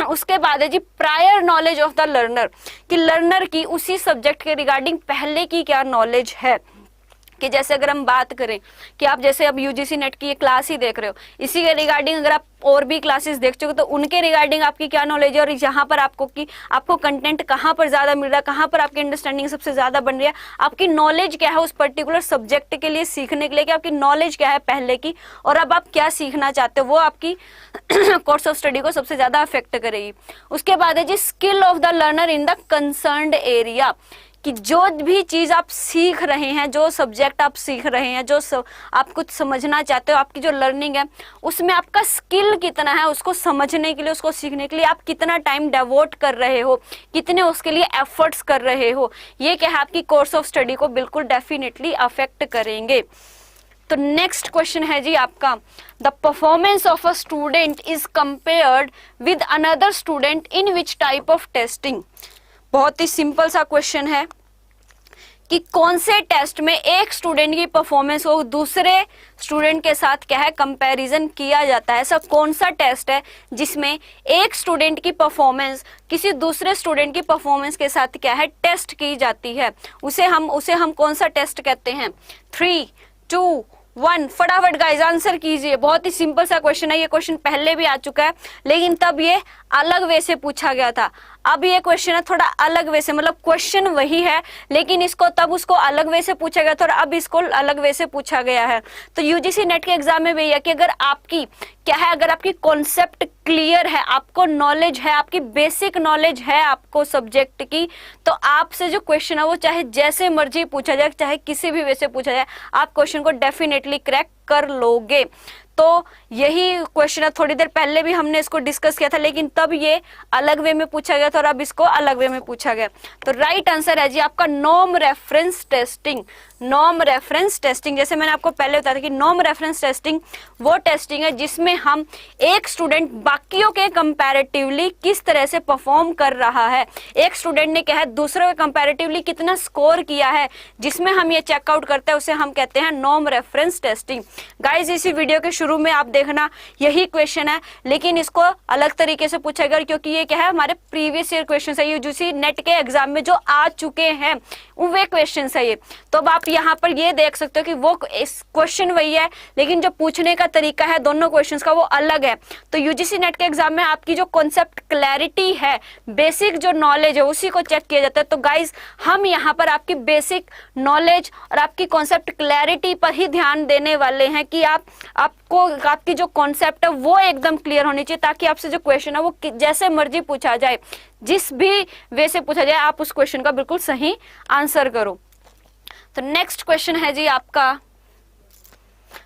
S1: उसके बाद है जी prior knowledge of the learner, कि लर्नर की उसी सब्जेक्ट के रिगार्डिंग पहले की क्या नॉलेज है। कि जैसे अगर हम बात करें कि आप जैसे अब यूजीसी नेट की ये क्लास ही देख रहे हो, इसी के रिगार्डिंग अगर आप और भी क्लासेस देख चुके तो उनके रिगार्डिंग आपकी क्या नॉलेज है और यहाँ पर आपको कंटेंट कहाँ पर ज्यादा मिल रहा है, कहाँ पर आपकी अंडरस्टैंडिंग सबसे ज्यादा बन रही है, आपकी नॉलेज क्या है उस पर्टिकुलर सब्जेक्ट के लिए सीखने के लिए, कि आपकी नॉलेज क्या है पहले की और अब आप क्या सीखना चाहते हो, वो आपकी कोर्स ऑफ स्टडी को सबसे ज्यादा अफेक्ट करेगी। उसके बाद है जी skill of the learner in the concerned area, कि जो भी चीज आप सीख रहे हैं, जो सब्जेक्ट आप सीख रहे हैं, आप कुछ समझना चाहते हो, आपकी जो लर्निंग है उसमें आपका स्किल कितना है, उसको समझने के लिए, उसको सीखने के लिए आप कितना टाइम डेवोट कर रहे हो, कितने उसके लिए एफर्ट्स कर रहे हो, ये क्या है आपकी कोर्स ऑफ स्टडी को बिल्कुल डेफिनेटली अफेक्ट करेंगे। तो नेक्स्ट क्वेश्चन है जी आपका, the performance of a student is compared with another student in which type of testing. बहुत ही सिंपल सा क्वेश्चन है कि कौन से टेस्ट में एक स्टूडेंट की परफॉर्मेंस को दूसरे स्टूडेंट के साथ क्या है कंपैरिजन किया जाता है। ऐसा कौन सा टेस्ट है जिसमें एक स्टूडेंट की परफॉर्मेंस किसी दूसरे स्टूडेंट की परफॉर्मेंस के साथ क्या है टेस्ट की जाती है, उसे हम कौन सा टेस्ट कहते हैं। 3, 2, 1 फटाफट गाइस आंसर कीजिए। बहुत ही सिंपल सा क्वेश्चन है, ये क्वेश्चन पहले भी आ चुका है लेकिन तब ये अलग वे से पूछा गया था। अब ये क्वेश्चन है थोड़ा अलग वे से, मतलब क्वेश्चन वही है लेकिन इसको तब उसको अलग वे से पूछा गया था और अब इसको अलग वे से पूछा गया है। तो यूजीसी नेट के एग्जाम में भी है कि अगर आपकी क्या है, अगर आपकी कॉन्सेप्ट क्लियर है, आपको नॉलेज है, आपकी बेसिक नॉलेज है आपको सब्जेक्ट की, तो आपसे जो क्वेश्चन है वो चाहे जैसे मर्जी पूछा जाए, चाहे किसी भी वे से पूछा जाए, आप क्वेश्चन को डेफिनेटली क्रैक कर लोगे। तो यही क्वेश्चन है, थोड़ी देर पहले भी हमने इसको डिस्कस किया था लेकिन तब ये अलग वे में पूछा गया था और अब इसको अलग वे में पूछा गया। तो राइट आंसर है जी आपका norm reference testing. Norm reference testing, जैसे मैंने आपको पहले बताया था कि नॉर्म रेफरेंस टेस्टिंग वो टेस्टिंग है जिसमें हम एक स्टूडेंट बाकियों के कंपैरेटिवली किस तरह से परफॉर्म कर रहा है, एक स्टूडेंट ने क्या है दूसरों के कंपैरेटिवली कितना स्कोर किया है, जिसमें हम ये चेकआउट करते हैं, उसे हम कहते हैं नॉर्म रेफरेंस टेस्टिंग। गाइज इसी वीडियो के शुरू में आप देखना यही क्वेश्चन है लेकिन इसको अलग तरीके से पूछा गया क्योंकि ये क्या है हमारे प्रीवियस ईयर क्वेश्चन है, यूजीसी नेट के एग्जाम में जो आ चुके हैं वे क्वेश्चन है ये। तो अब आप यहाँ पर ये देख सकते हो कि वो क्वेश्चन वही है लेकिन जो पूछने का तरीका है दोनों क्वेश्चंस का वो अलग है। तो यूजीसी नेट के एग्जाम में आपकी जो कॉन्सेप्ट क्लैरिटी है, बेसिक जो नॉलेज है उसी को चेक किया जाता है। तो गाइज हम यहाँ पर आपकी बेसिक नॉलेज और आपकी कॉन्सेप्ट क्लैरिटी पर ही ध्यान देने वाले हैं कि आपको आपकी जो कॉन्सेप्ट है वो एकदम क्लियर होनी चाहिए ताकि आपसे जो क्वेश्चन है वो जैसे मर्जी पूछा जाए, जिस भी वे से पूछा जाए आप उस क्वेश्चन का बिल्कुल सही आंसर करो। तो नेक्स्ट क्वेश्चन है जी आपका,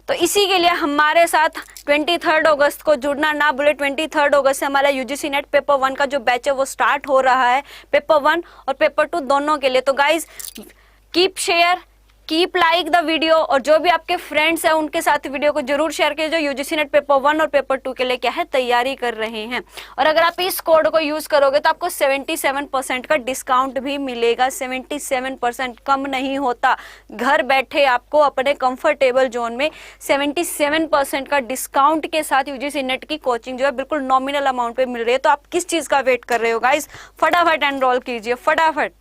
S1: तो इसी के लिए हमारे साथ 23 अगस्त को जुड़ना ना भूले। 23 अगस्त से हमारा यूजीसी नेट पेपर 1 का जो बैच है वो स्टार्ट हो रहा है, पेपर 1 और पेपर 2 दोनों के लिए। तो guys keep share, keep like the video, और जो भी आपके फ्रेंड्स हैं उनके साथ वीडियो को जरूर शेयर कीजिए जो यूजीसी नेट पेपर 1 और पेपर 2 के लिए क्या है तैयारी कर रहे हैं। और अगर आप इस कोड को यूज करोगे तो आपको 77% का डिस्काउंट भी मिलेगा। 77% कम नहीं होता, घर बैठे आपको अपने कंफर्टेबल जोन में 77% का डिस्काउंट के साथ यूजीसी नेट की कोचिंग जो है बिल्कुल नॉमिनल अमाउंट पे मिल रही है। तो आप किस चीज का वेट कर रहे हो गाइस, फटाफट एनरोल कीजिए फटाफट।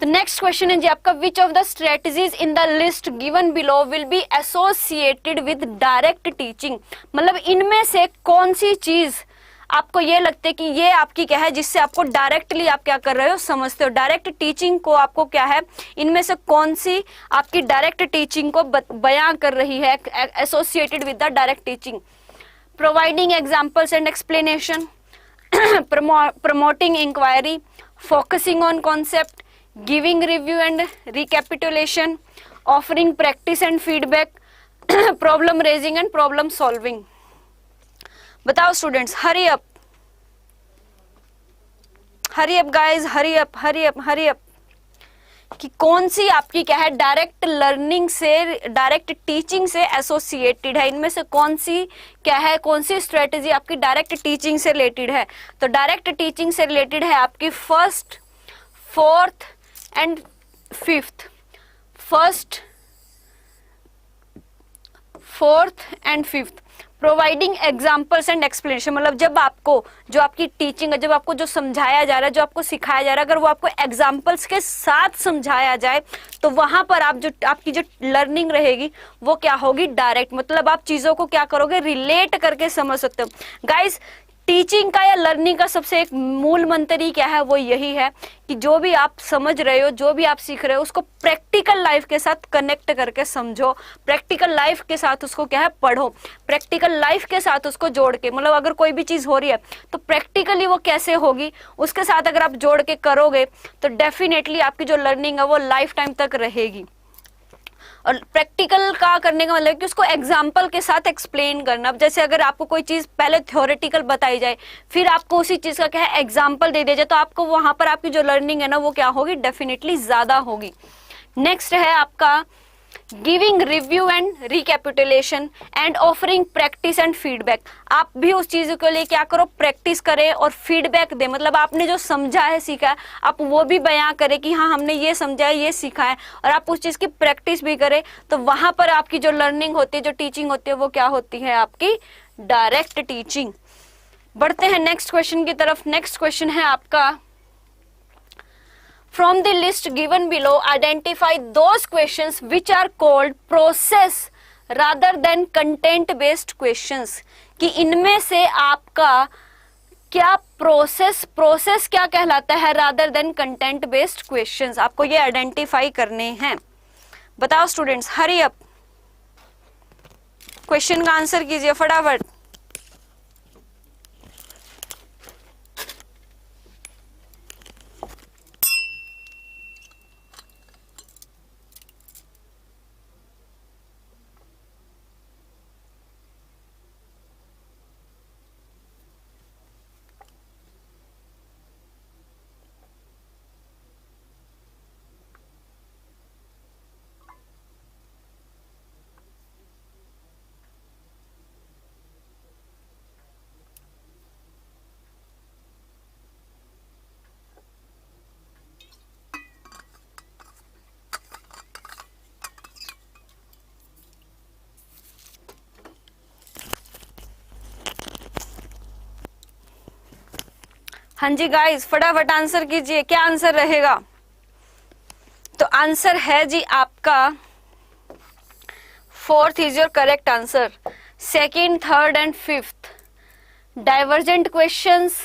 S1: तो नेक्स्ट क्वेश्चन है जी आपका, which of the strategies in the list given below will be associated with direct teaching. मतलब इनमें से कौन सी चीज आपको ये लगता है कि ये आपकी क्या है जिससे आपको डायरेक्टली आप क्या कर रहे हो समझते हो, डायरेक्ट टीचिंग को आपको क्या है, इनमें से कौन सी आपकी डायरेक्ट टीचिंग को बयां कर रही है, associated with the direct teaching. Providing examples and explanation, promoting inquiry, focusing on concept, giving review and recapitulation, offering practice and feedback, problem raising and problem solving। बताओ students, hurry up guys, hurry up कि कौन सी आपकी क्या है direct learning से, direct teaching से associated है। इनमें से कौन सी क्या है, कौन सी स्ट्रेटेजी आपकी डायरेक्ट टीचिंग से रिलेटेड है। तो डायरेक्ट टीचिंग से रिलेटेड है आपकी first, fourth and fifth. First, fourth and fifth, providing examples and explanation. मतलब जब आपको जो आपकी टीचिंग है, जब आपको जो समझाया जा रहा है, जो आपको सिखाया जा रहा है, अगर वो आपको एग्जाम्पल्स के साथ समझाया जाए तो वहां पर आप जो आपकी जो लर्निंग रहेगी वो क्या होगी, डायरेक्ट। मतलब आप चीजों को क्या करोगे, रिलेट करके समझ सकते हो। गाइस, टीचिंग का या लर्निंग का सबसे एक मूल मंत्र ही क्या है, वो यही है कि जो भी आप समझ रहे हो, जो भी आप सीख रहे हो, उसको प्रैक्टिकल लाइफ के साथ कनेक्ट करके समझो, प्रैक्टिकल लाइफ के साथ उसको क्या है पढ़ो, प्रैक्टिकल लाइफ के साथ उसको जोड़ के। मतलब अगर कोई भी चीज हो रही है तो प्रैक्टिकली वो कैसे होगी, उसके साथ अगर आप जोड़ के करोगे तो डेफिनेटली आपकी जो लर्निंग है वो लाइफ टाइम तक रहेगी। और प्रैक्टिकल का करने का मतलब कि उसको एग्जाम्पल के साथ एक्सप्लेन करना। अब जैसे अगर आपको कोई चीज पहले थ्योरेटिकल बताई जाए, फिर आपको उसी चीज का क्या है एग्जाम्पल दे दिया जाए, तो आपको वहां पर आपकी जो लर्निंग है ना वो क्या होगी, डेफिनेटली ज्यादा होगी। नेक्स्ट है आपका giving review and recapitulation and offering practice and feedback. आप भी उस चीज के लिए क्या करो, प्रैक्टिस करें और फीडबैक दे। मतलब आपने जो समझा है, सीखा है, आप वो भी बयां करें कि हाँ हमने ये समझा है, ये सीखा है, और आप उस चीज की प्रैक्टिस भी करें। तो वहां पर आपकी जो लर्निंग होती है, जो टीचिंग होती है, वो क्या होती है, आपकी डायरेक्ट टीचिंग। बढ़ते हैं नेक्स्ट क्वेश्चन की तरफ। नेक्स्ट क्वेश्चन है आपका, from the list given below identify those questions which are called process rather than content based questions। कि इनमें से आपका क्या प्रोसेस क्या कहलाता है rather than content based questions, आपको ये आइडेंटिफाई करने हैं। बताओ स्टूडेंट्स, हरी अप, क्वेश्चन का आंसर कीजिए फटाफट। हाँ जी गाइस, फटाफट आंसर कीजिए, क्या आंसर रहेगा। तो आंसर है जी आपका fourth is your correct answer. Second, third and fifth, divergent questions,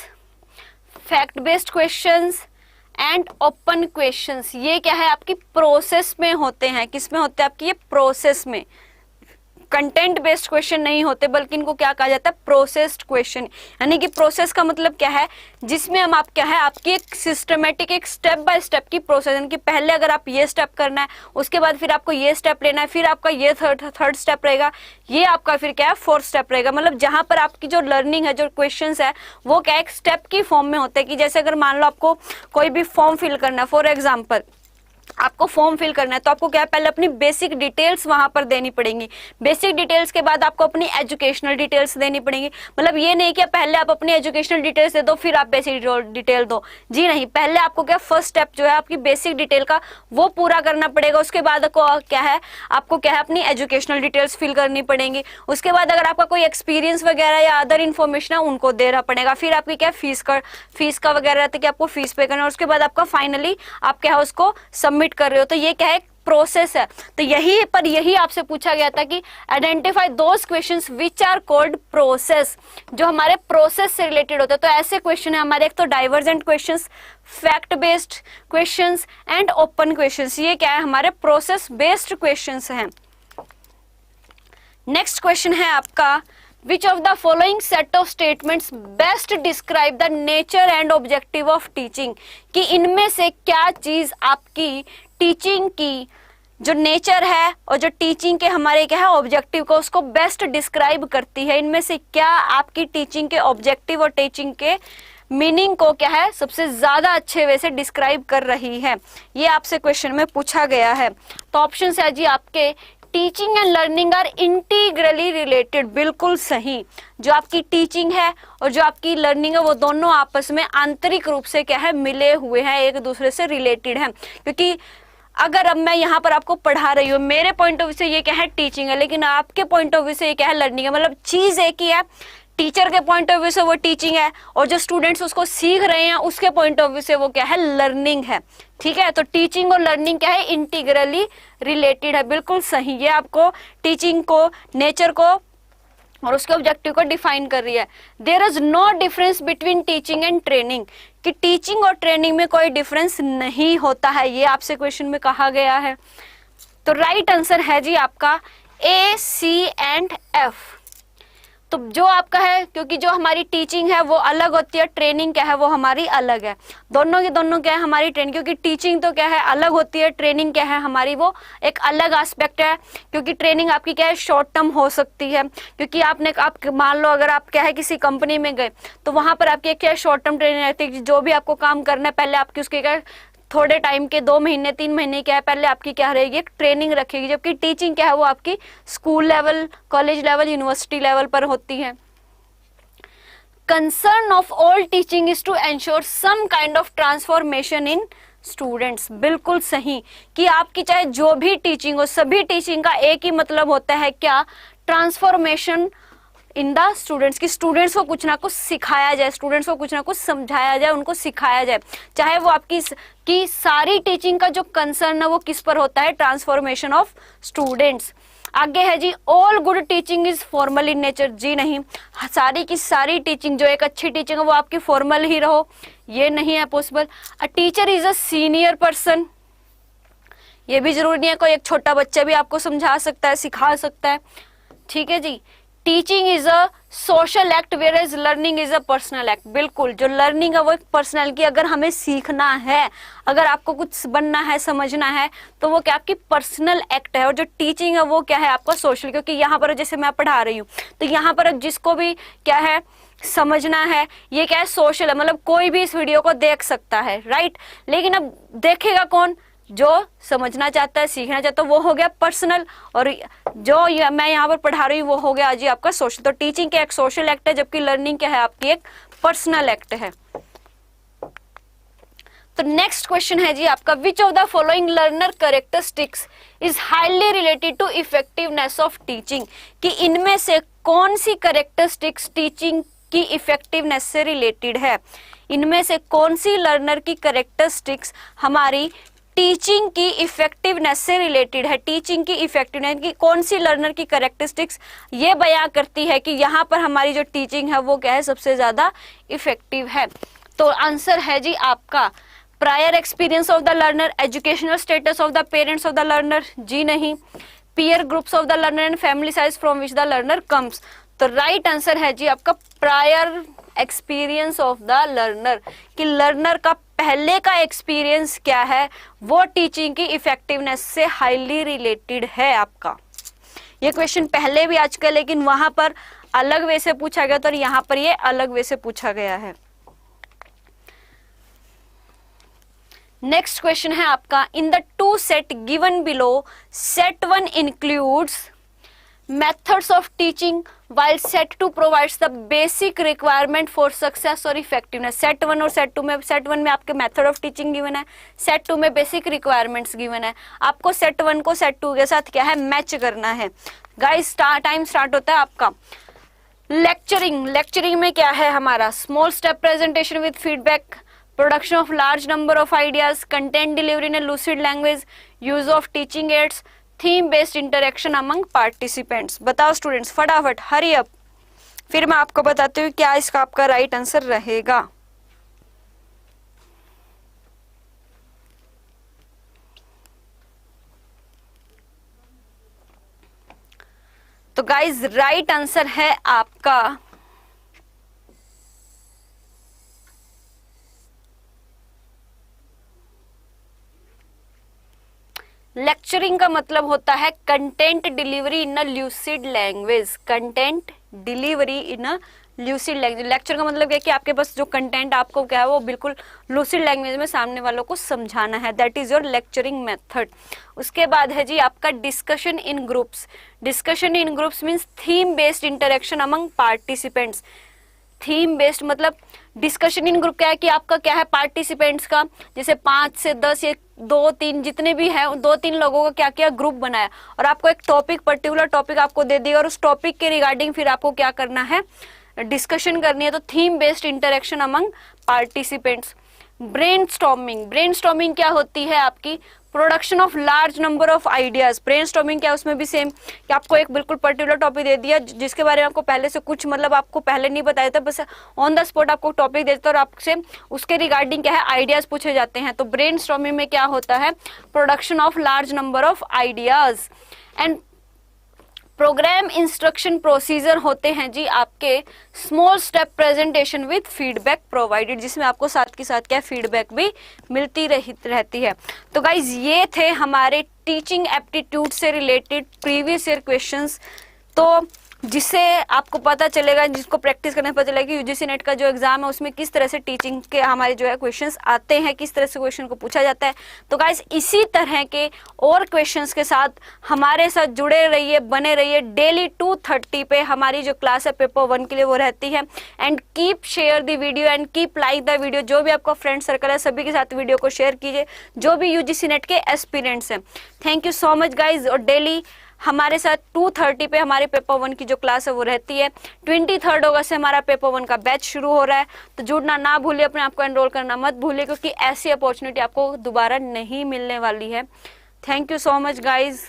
S1: fact based questions and open questions, ये क्या है आपकी प्रोसेस में होते हैं। किस में होते हैं आपकी, ये प्रोसेस में। कंटेंट बेस्ड क्वेश्चन नहीं होते, बल्कि इनको क्या कहा जाता है, प्रोसेस्ड क्वेश्चन। यानी कि प्रोसेस का मतलब क्या है, जिसमें हम आप क्या है आपकी एक सिस्टमेटिक, एक स्टेप बाय स्टेप की प्रोसेस, यानी कि पहले अगर आप ये स्टेप करना है, उसके बाद फिर आपको ये स्टेप लेना है, फिर आपका ये थर्ड स्टेप रहेगा, ये आपका फिर क्या है फोर्थ स्टेप रहेगा। मतलब जहां पर आपकी जो लर्निंग है, जो क्वेश्चंस है, वो क्या एक स्टेप की फॉर्म में होते हैं। कि जैसे अगर मान लो आपको कोई भी फॉर्म फिल करना है, फॉर एग्जाम्पल आपको फॉर्म फिल करना है तो आपको क्या है, पहले अपनी बेसिक डिटेल्स वहां पर देनी पड़ेंगी। बेसिक डिटेल्स के बाद आपको अपनी एजुकेशनल डिटेल्स देनी पड़ेंगी। मतलब ये नहीं कि पहले आप अपनी एजुकेशनल डिटेल्स दे दो फिर आप बेसिक डिटेल दो, जी नहीं, पहले आपको क्या फर्स्ट स्टेप जो है आपकी बेसिक डिटेल का वो पूरा करना पड़ेगा। उसके बाद क्या है, आपको क्या है अपनी एजुकेशनल डिटेल्स फिल करनी पड़ेंगी। उसके बाद अगर आपका कोई एक्सपीरियंस वगैरह या अदर इन्फॉर्मेशन है उनको देना पड़ेगा। फिर आपकी क्या फीस का वगैरह रहता है कि आपको फीस पे करना है। उसके बाद आपका फाइनली आप क्या है उसको सबमिट कर रहे हो। तो ये क्या है, प्रोसेस है। तो यही आपसे पूछा गया था कि identify those questions which are called process, जो हमारे प्रोसेस से रिलेटेड होते हैं। तो ऐसे क्वेश्चन है हमारे, एक तो divergent questions, fact based questions and open questions. ये क्या है, हमारे प्रोसेस बेस्ड क्वेश्चंस हैं। नेक्स्ट क्वेश्चन है आपका, Which of the following set of statements best describe the nature and objective of teaching? कि इनमें से क्या चीज आपकी टीचिंग की जो नेचर है और जो टीचिंग के हमारे क्या है ऑब्जेक्टिव को उसको बेस्ट डिस्क्राइब करती है। इनमें से क्या आपकी टीचिंग के ऑब्जेक्टिव और टीचिंग के मीनिंग को क्या है सबसे ज्यादा अच्छे वे से डिस्क्राइब कर रही है, ये आपसे क्वेश्चन में पूछा गया है। तो ऑप्शन है जी आपके, teaching and learning are integrally related, बिल्कुल सही। जो आपकी टीचिंग है और जो आपकी लर्निंग है वो दोनों आपस में आंतरिक रूप से क्या है मिले हुए हैं, एक दूसरे से रिलेटेड हैं। क्योंकि अगर अब मैं यहाँ पर आपको पढ़ा रही हूँ, मेरे पॉइंट ऑफ व्यू से ये क्या है टीचिंग है, लेकिन आपके पॉइंट ऑफ व्यू से ये क्या है लर्निंग है। मतलब चीज एक ही है, टीचर के पॉइंट ऑफ व्यू से वो टीचिंग है और जो स्टूडेंट्स उसको सीख रहे हैं उसके पॉइंट ऑफ व्यू से वो क्या है लर्निंग है। ठीक है, तो टीचिंग और लर्निंग क्या है इंटीग्रली रिलेटेड है, बिल्कुल सही। ये आपको टीचिंग को, नेचर को और उसके ऑब्जेक्टिव को डिफाइन कर रही है। There is no difference between teaching and training, कि टीचिंग और ट्रेनिंग में कोई डिफरेंस नहीं होता है, ये आपसे क्वेश्चन में कहा गया है। तो राइट आंसर है जी आपका ए, सी एंड एफ। तो जो आपका है, क्योंकि जो हमारी टीचिंग है वो अलग होती है, ट्रेनिंग क्या है वो हमारी अलग है। दोनों की दोनों क्या है हमारी ट्रेनिंग, क्योंकि टीचिंग तो क्या है अलग होती है, ट्रेनिंग क्या है हमारी वो एक अलग एस्पेक्ट है। क्योंकि ट्रेनिंग आपकी क्या है शॉर्ट टर्म हो सकती है, क्योंकि आप मान लो अगर आप क्या है किसी कंपनी में गए तो वहां पर आपकी क्या है शॉर्ट टर्म ट्रेनिंग रहती है। जो भी आपको काम करना है पहले आपकी उसके क्या थोड़े टाइम के 2 महीने 3 महीने क्या है पहले आपकी क्या रहेगी एक ट्रेनिंग रखेगी। जबकि टीचिंग क्या है वो आपकी school level, college level, university level पर होती है। Concern of all teaching is to ensure some kind of transformation in students, बिल्कुल सही। कि आपकी चाहे जो भी टीचिंग हो, सभी टीचिंग का एक ही मतलब होता है क्या, ट्रांसफॉर्मेशन इन द स्टूडेंट्स, की स्टूडेंट्स को कुछ ना कुछ सिखाया जाए, स्टूडेंट्स को कुछ ना कुछ समझाया जाए, उनको सिखाया जाए। चाहे वो आपकी की सारी टीचिंग का जो कंसर्न है वो किस पर होता है, ट्रांसफॉर्मेशन ऑफ स्टूडेंट्स। आगे है जी, all good teaching is formal in nature, जी नहीं, सारी की सारी टीचिंग जो एक अच्छी टीचिंग है वो आपकी फॉर्मल ही रहो, ये नहीं है possible. A teacher is a senior person, ये भी जरूरी नहीं है, कोई एक छोटा बच्चा भी आपको समझा सकता है, सिखा सकता है। ठीक है जी, teaching is a social act whereas learning is a personal act, बिल्कुल जो लर्निंग है वो एक पर्सनल की, अगर हमें सीखना है, अगर आपको कुछ बनना है, समझना है तो वो क्या आपकी पर्सनल एक्ट है। और जो टीचिंग है वो क्या है आपका सोशल, क्योंकि यहाँ पर जैसे मैं पढ़ा रही हूँ तो यहाँ पर जिसको भी क्या है समझना है ये क्या है सोशल है, मतलब कोई भी इस वीडियो को देख सकता है, राइट। लेकिन अब देखेगा कौन, जो समझना चाहता है, सीखना चाहता है, वो हो गया पर्सनल, और जो मैं यहाँ पर पढ़ा रही हूँ वो हो गया जी आपका सोशल। तो टीचिंग क्या एक सोशल एक्ट है, जबकि लर्निंग क्या है आपकी एक पर्सनल एक्ट है। तो नेक्स्ट क्वेश्चन है जी आपका, which of the following learner characteristics is highly related to effectiveness of teaching, कि इनमें से कौन सी कैरेक्टरिस्टिक्स टीचिंग की इफेक्टिवनेस से रिलेटेड है। इनमें से कौन सी लर्नर की कैरेक्टरिस्टिक्स हमारी टीचिंग की इफेक्टिवनेस से रिलेटेड है। टीचिंग की इफेक्टिवनेस की कौन सी लर्नर की कैरेक्टरिस्टिक्स ये बयां करती है कि यहाँ पर हमारी जो टीचिंग है वो क्या है सबसे ज्यादा इफेक्टिव है। तो आंसर है जी आपका prior experience of the learner, educational status of the parents of the learner, जी नहीं, peer groups of the learner and family size from which the learner comes. तो राइट आंसर है जी आपका prior experience of the learner, कि learner का पहले का एक्सपीरियंस क्या है वो टीचिंग की इफेक्टिवनेस से हाईली रिलेटेड है आपका। ये क्वेश्चन पहले भी आ चुका है लेकिन वहां पर अलग वे से पूछा गया था और यहाँ पर ये अलग वे से पूछा गया है। नेक्स्ट क्वेश्चन है आपका, in the 2 two set given below. Set 1 includes methods of teaching while set 2 provides the basic requirement for success or effectiveness. set 1 और set 2 में, set 1 में आपके method of teaching given है, set 2 में basic requirements given है. आपको set 1 को set 2 के साथ क्या है, मैच करना है. गाइस टाइम स्टार्ट होता है आपका. लेक्चरिंग में क्या है हमारा, small step presentation with feedback, production of large number of ideas, content delivery in lucid language, use of teaching ads, theme based interaction among participants. बताओ स्टूडेंट्स फटाफट, हरी अप, फिर मैं आपको बताती हूँ क्या इसका आपका राइट आंसर रहेगा. तो गाइज राइट आंसर है आपका लेक्चरिंग का मतलब होता है कंटेंट डिलीवरी इन अ ल्यूसिड लैंग्वेज. कंटेंट डिलीवरी इन अ ल्यूसिड लैंग्वेज. लेक्चर का मतलब क्या है कि आपके पास जो कंटेंट आपको क्या है वो बिल्कुल लूसिड लैंग्वेज में सामने वालों को समझाना है. That is your lecturing method. उसके बाद है जी आपका discussion in groups. Discussion in groups means theme based interaction among participants. Theme based मतलब डिस्कशन इन ग्रुप क्या है कि आपका क्या है, पार्टिसिपेंट्स का जैसे 5 से 10 या 2-3 जितने भी हैं 2-3 लोगों का क्या क्या ग्रुप बनाया और आपको एक टॉपिक, पर्टिकुलर टॉपिक आपको दे दिया और उस टॉपिक के रिगार्डिंग फिर आपको क्या करना है, डिस्कशन करनी है. तो theme based interaction among participants. Brainstorming क्या होती है आपकी, production of large number of ideas. Brainstorming क्या, उसमें भी सेम कि आपको एक बिल्कुल पर्टिकुलर टॉपिक दे दिया जिसके बारे में आपको पहले से कुछ मतलब आपको पहले नहीं बताया था, बस ऑन द स्पॉट आपको टॉपिक देता है और आपसे उसके रिगार्डिंग क्या है आइडियाज पूछे जाते हैं. तो ब्रेनस्टॉर्मिंग में क्या होता है, production of large number of ideas. And programme instruction procedure होते हैं जी आपके small step presentation with feedback provided, जिसमें आपको साथ के साथ क्या फीडबैक भी मिलती रहती है. तो गाइज ये थे हमारे टीचिंग एप्टीट्यूड से रिलेटेड प्रीवियस ईयर क्वेश्चंस. तो जिससे आपको पता चलेगा, जिसको प्रैक्टिस करने पता चलेगा कि यूजीसी नेट का जो एग्जाम है उसमें किस तरह से टीचिंग के हमारे जो है क्वेश्चंस आते हैं, किस तरह से क्वेश्चन को पूछा जाता है. तो गाइस इसी तरह के और क्वेश्चंस के साथ हमारे साथ जुड़े रहिए, बने रहिए. डेली 2:30 पे हमारी जो क्लास है पेपर 1 के लिए वो रहती है. And keep share the video and keep like the video. जो भी आपका फ्रेंड सर्कल है सभी के साथ वीडियो को शेयर कीजिए, जो भी यूजीसी नेट के एस्पिरेंट्स हैं. Thank you so much guys. और डेली हमारे साथ 2:30 पे हमारे पेपर 1 की जो क्लास है वो रहती है. 23 अगस्त से हमारा पेपर 1 का बैच शुरू हो रहा है. तो जुड़ना ना भूलिए, अपने आप को एनरोल करना मत भूलिए, क्योंकि ऐसी अपॉर्चुनिटी आपको दोबारा नहीं मिलने वाली है. Thank you so much guys.